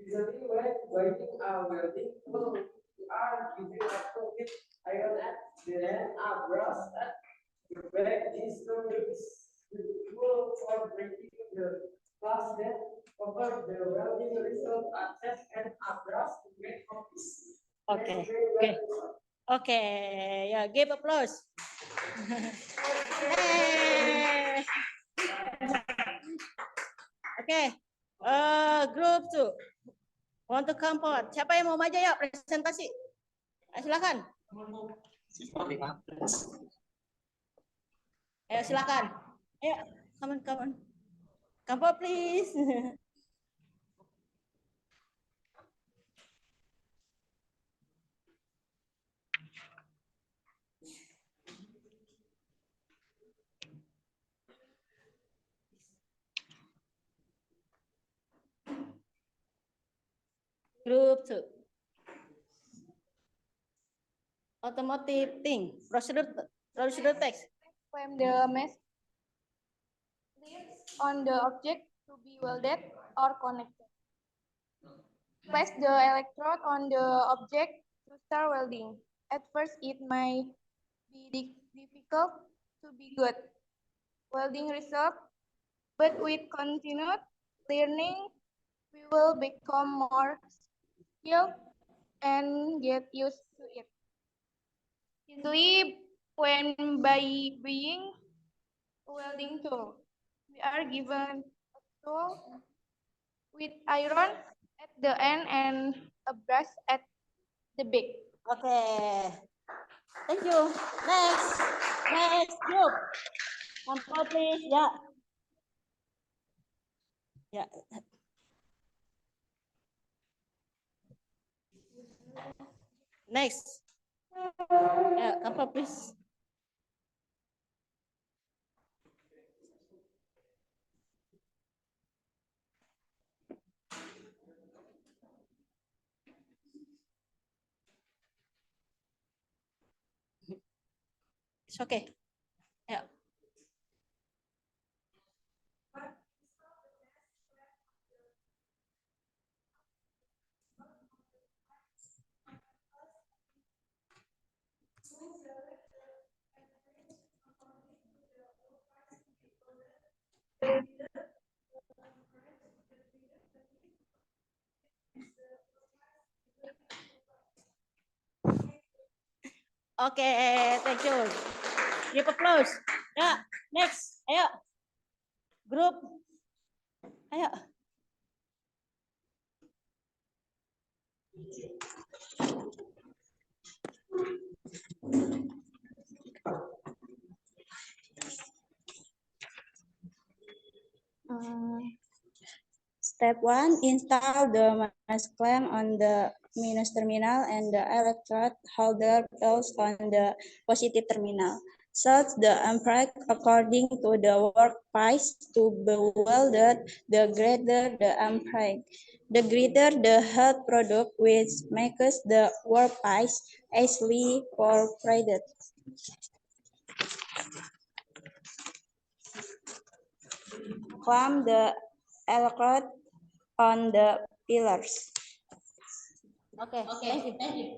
Usually when writing a welding tool, you are using a tool with iron at the end, a brass at the back. This tool is the tool for breaking the glass that cover the welding result at test and a brass to make copies. Okay, okay. Okay, yeah, give applause. Hey. Okay, group 2. Want to come forward. Siapa yang mau maju ya presentasi? Silakan. Ayo silakan. Ayo, come on, come on. Come forward, please. Group 2. Automotive thing. Procedure text. Frame the mesh on the object to be welded or connected. Place the electrode on the object to start welding. At first, it may be difficult to be good welding result, but with continued learning, we will become more skilled and get used to it. Simply, when by being a welding tool, we are given a tool with iron at the end and a brass at the back. Okay. Thank you. Next group. Come forward, please. Ya. Ya. Next. Ya, come forward, please. It's okay. Yeah. Okay, thank you. Give applause. Ya, next. Ayo. Grup. Ayo. Step 1, install the mass clamp on the minus terminal and the electrode holder belts on the positive terminal. Set the amperage according to the workpiece to be welded. The greater the amperage, the greater the heat product, which makes the workpiece easily perforated. Clamp the electrode on the pillars. Okay, thank you.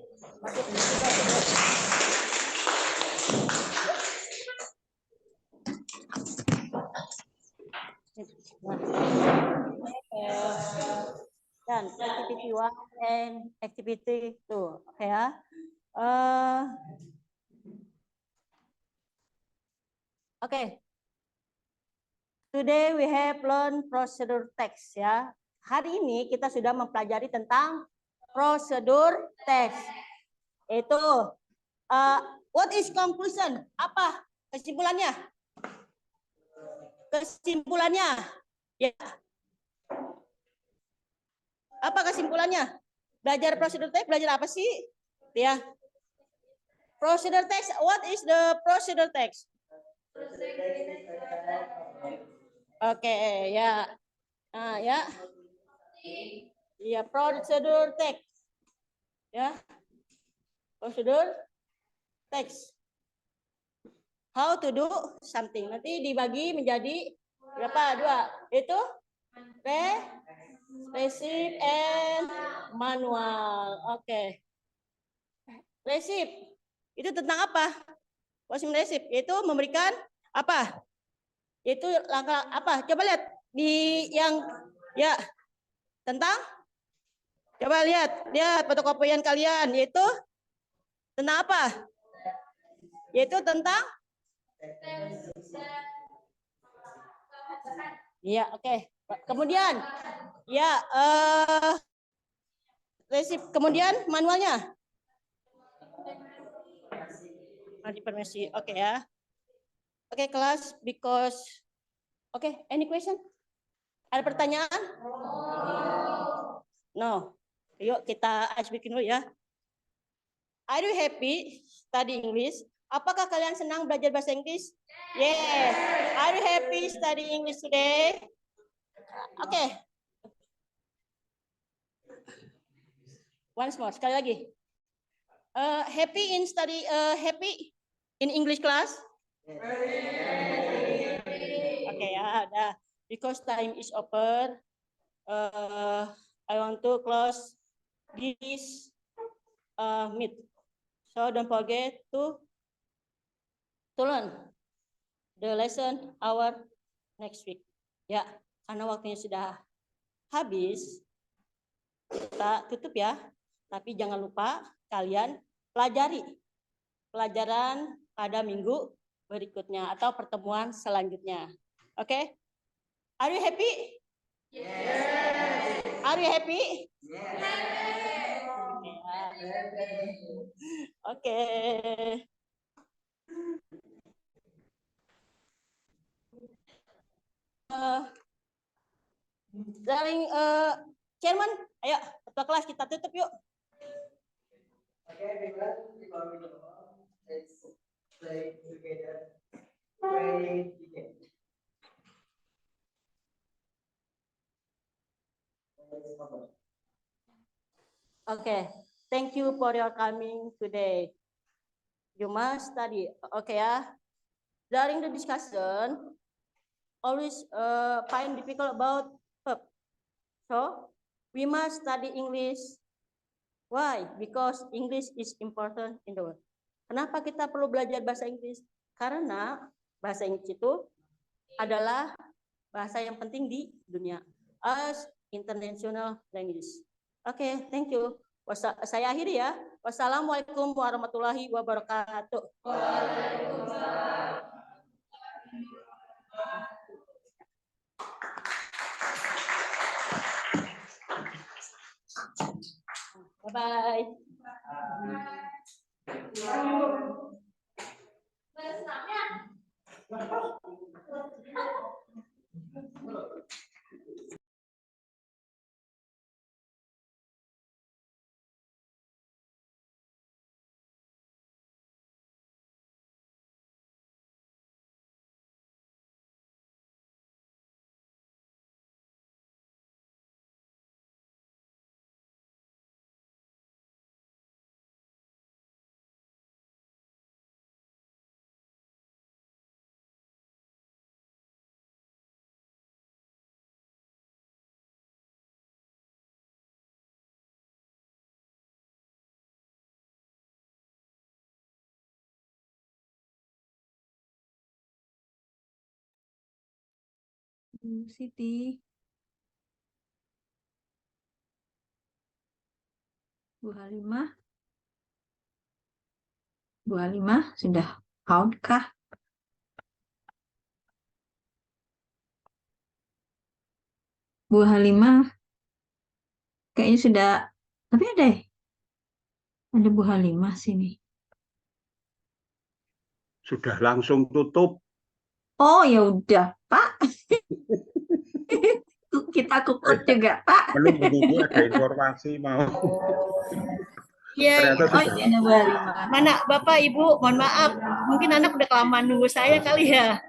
Dan activity 1 and activity 2. Okay ya. Okay. Today we have learned procedure text ya. Hari ini kita sudah mempelajari tentang prosedur text. Itu what is conclusion? Apa kesimpulannya? Kesimpulannya, ya. Apa kesimpulannya? Belajar prosedur text, belajar apa sih? Ya. Prosedur text, what is the prosedur text? Oke, ya. Nah, ya. Iya, prosedur text. Ya. Prosedur text. How to do something. Nanti dibagi menjadi berapa? 2. Itu receipt and manual. Oke. Receipt. Itu tentang apa? Posting receipt itu memberikan apa? Itu langkah apa? Coba lihat di yang ya tentang. Coba lihat fotokopian kalian yaitu tentang apa? Yaitu tentang ya, oke. Kemudian ya resip kemudian manualnya. Permisi. Oke ya. Oke kelas because any question? Ada pertanyaan? No. Yuk kita ice breaking dulu ya. Are you happy study English? Apakah kalian senang belajar bahasa Inggris? Yes. Are you happy study English today? Oke. Once more, sekali lagi. Happy in English class? Oke ya, ada. Because time is over, I want to close this meet. So don't forget to learn the lesson our next week. Ya, karena waktunya sudah habis, kita tutup ya. Tapi jangan lupa kalian pelajari pelajaran pada minggu berikutnya atau pertemuan selanjutnya. Oke? Are you happy? Yes. Are you happy? Yes. Oke. Daring chairman, ayo ketua kelas kita tutup yuk. Okay, everyone, before we go on, let's play together. Play together. Okay, thank you for your coming today. You must study. Okay ya. During the discussion, always find difficult about verb. So we must study English. Why? Because English is important in the world. Kenapa kita perlu belajar bahasa Inggris? Karena bahasa Inggris itu adalah bahasa yang penting di dunia. As international language. Oke, thank you. Saya akhiri ya. Wassalamualaikum warahmatullahi wabarakatuh. Bye-bye. Siti. Bu Halimah. Bu Halimah sudah out kah? Bu Halimah kayaknya sudah, tapi ada Bu Halimah sini. Sudah langsung tutup. Oh ya udah Pak. Kita kukut juga Pak. Belum menunggu ada informasi mau. Iya, Ternyata Oh sudah. iya ada Bu Halimah. mana Bapak Ibu, mohon maaf, mungkin anak udah kelamaan nunggu saya kali ya.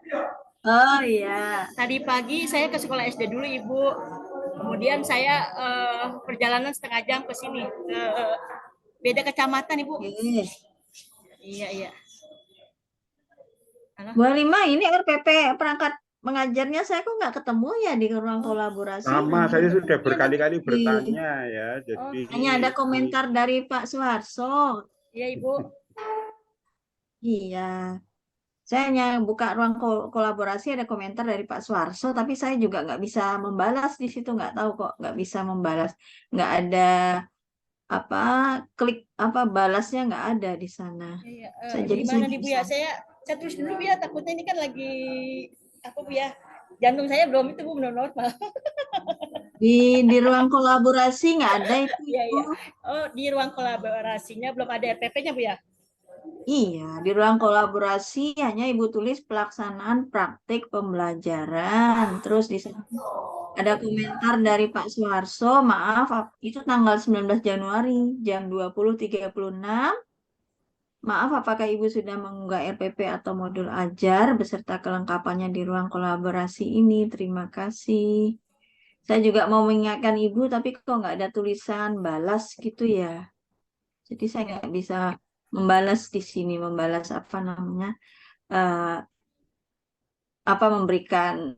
Oh iya. Tadi pagi saya ke sekolah SD dulu Ibu, kemudian saya perjalanan setengah jam ke sini, ke beda kecamatan Ibu. Iya, iya. Bu Halimah ini RPP perangkat mengajarnya saya kok nggak ketemu ya di ruang kolaborasi. Sama, saya sudah berkali-kali bertanya ya. Jadi hanya ada komentar dari Pak Suharso. Iya Ibu. Iya. Saya hanya buka ruang kolaborasi ada komentar dari Pak Suharso, tapi saya juga nggak bisa membalas di situ, nggak tahu kok nggak bisa membalas, nggak ada apa klik apa balasnya nggak ada di sana. Iya, Jadi gimana saya nih Bu ya? Saya terus dulu Bu ya, takutnya ini kan lagi apa Bu ya? Jantung saya belum itu Bu, belum normal. di ruang kolaborasi nggak ada itu. Iya, iya. Oh, di ruang kolaborasinya belum ada RPP-nya Bu ya? Iya, di ruang kolaborasi hanya Ibu tulis pelaksanaan praktik pembelajaran. Terus di sana ada komentar dari Pak Suharso, maaf, itu tanggal 19 Januari jam 20.36. Maaf, apakah Ibu sudah mengunggah RPP atau modul ajar beserta kelengkapannya di ruang kolaborasi ini? Terima kasih. Saya juga mau mengingatkan Ibu, tapi kok nggak ada tulisan balas gitu ya. Jadi saya nggak bisa membalas di sini, membalas apa namanya, memberikan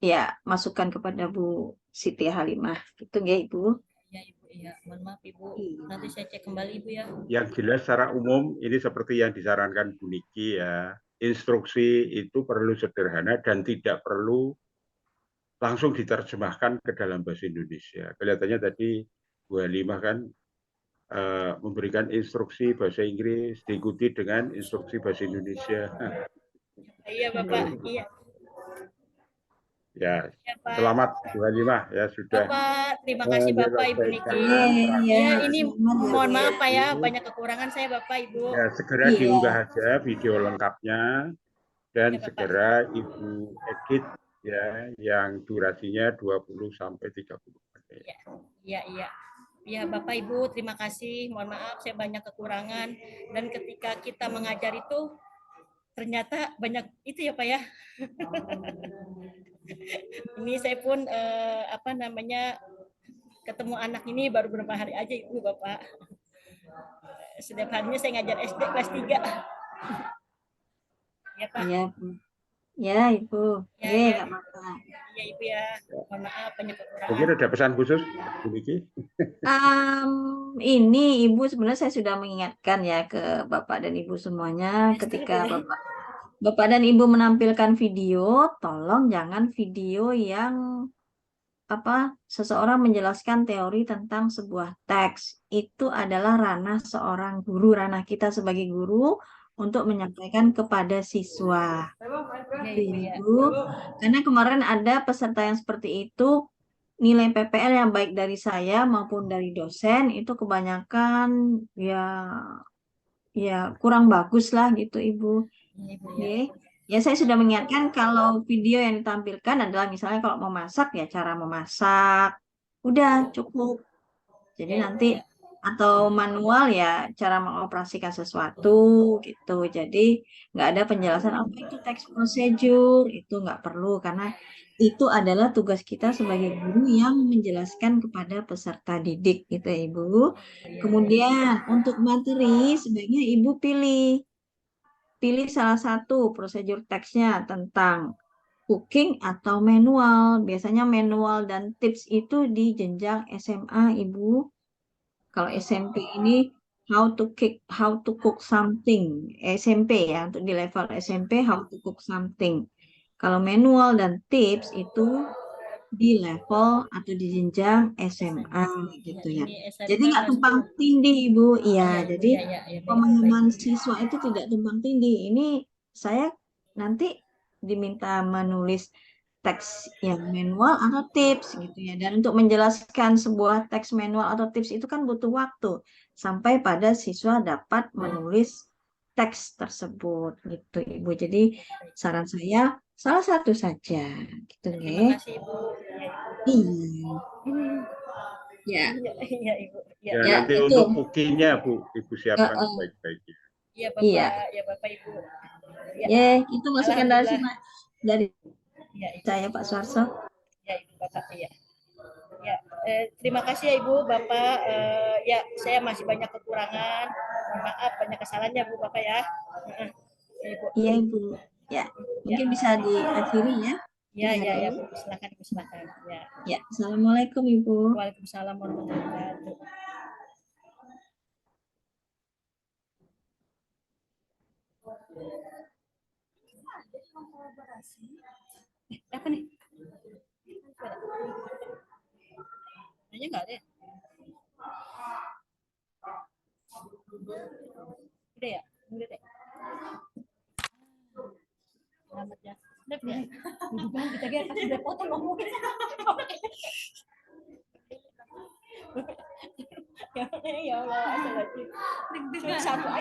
ya masukan kepada Bu Siti Halimah. Itu ya Ibu. Iya Ibu, iya. Mohon maaf Ibu. Nanti saya cek kembali Ibu ya. yang jelas secara umum ini seperti yang disarankan Bu Niki ya. Instruksi itu perlu sederhana dan tidak perlu langsung diterjemahkan ke dalam bahasa Indonesia. Kelihatannya tadi Bu Halimah kan memberikan instruksi bahasa Inggris diikuti dengan instruksi bahasa Indonesia. Iya Bapak, iya. Ya, Ya, Pak. selamat Bu Halimah ya sudah. Bapak, terima kasih Bapak Ibu Niki. Ya, ini mohon maaf Pak ya, banyak kekurangan saya Bapak Ibu. Ya, segera diunggah aja video lengkapnya dan segera Ibu edit ya yang durasinya 20 sampai 30 menit. Iya, iya. Ya Bapak Ibu, terima kasih. Mohon maaf saya banyak kekurangan dan ketika kita mengajar itu ternyata banyak itu ya Pak ya. Ini saya pun ketemu anak ini baru beberapa hari aja Ibu Bapak. setiap harinya saya ngajar SD kelas 3. Ya, Pak. Iya, Bu. Ya, Ibu. Ya, Nggih, ya. nggak apa-apa. Iya, Ibu ya. Mohon maaf banyak kekurangan. Mungkin ada pesan khusus, Bu Niki? Ini Ibu sebenarnya saya sudah mengingatkan ya ke Bapak dan Ibu semuanya ketika Bapak dan Ibu menampilkan video, tolong jangan video yang seseorang menjelaskan teori tentang sebuah teks. Itu adalah ranah seorang guru, ranah kita sebagai guru untuk menyampaikan kepada siswa. Ibu, karena kemarin ada peserta yang seperti itu, nilai PPL yang baik dari saya maupun dari dosen itu kebanyakan ya kurang bagus lah gitu Ibu. Oke. Ya saya sudah mengingatkan kalau video yang ditampilkan adalah misalnya kalau memasak ya cara memasak. Udah cukup. Jadi nanti atau manual ya cara mengoperasikan sesuatu gitu. Jadi nggak ada penjelasan apa itu teks prosedur, itu nggak perlu karena itu adalah tugas kita sebagai guru yang menjelaskan kepada peserta didik gitu ya Ibu. Kemudian untuk materi sebaiknya Ibu pilih salah satu prosedur teksnya tentang cooking atau manual. Biasanya manual dan tips itu di jenjang SMA, Ibu. Kalau SMP ini how to cook something. SMP ya, untuk di level SMP how to cook something. Kalau manual dan tips itu di level atau di jenjang SMA gitu ya. Jadi nggak tumpang tindih Ibu. Iya, jadi pemahaman siswa itu tidak tumpang tindih. Ini saya nanti diminta menulis teks yang manual atau tips gitu ya. Dan untuk menjelaskan sebuah teks manual atau tips itu kan butuh waktu sampai pada siswa dapat menulis teks tersebut gitu Ibu. Jadi saran saya salah satu saja gitu Terima ya. kasih Ibu. Iya. Ya. Iya Ibu. Ya, Ya, nanti itu. untuk cookingnya Bu, Ibu siapkan baik-baiknya. Iya Bapak, Iya. ya Bapak Ibu. Ya, itu masukan dari Ya, Ibu. saya Pak Suarso. Ya Ibu Bapak, iya. Ya, terima kasih ya Ibu Bapak. Ya, saya masih banyak kekurangan. Mohon maaf banyak kesalahannya Bu Bapak ya. Ibu. Iya Ibu. Ya, mungkin bisa diakhiri ya. Ya, Bu. Silakan Ibu, silakan. Ya. Ya, Assalamualaikum Ibu. Waalaikumsalam warahmatullahi wabarakatuh. Apa nih? Nanya nggak ada ya? Udah ya? Udah deh. Selamat ya. Udah ya? Kita lihat pas udah potong ngomongnya. Ya Allah, asal lagi. Cuma satu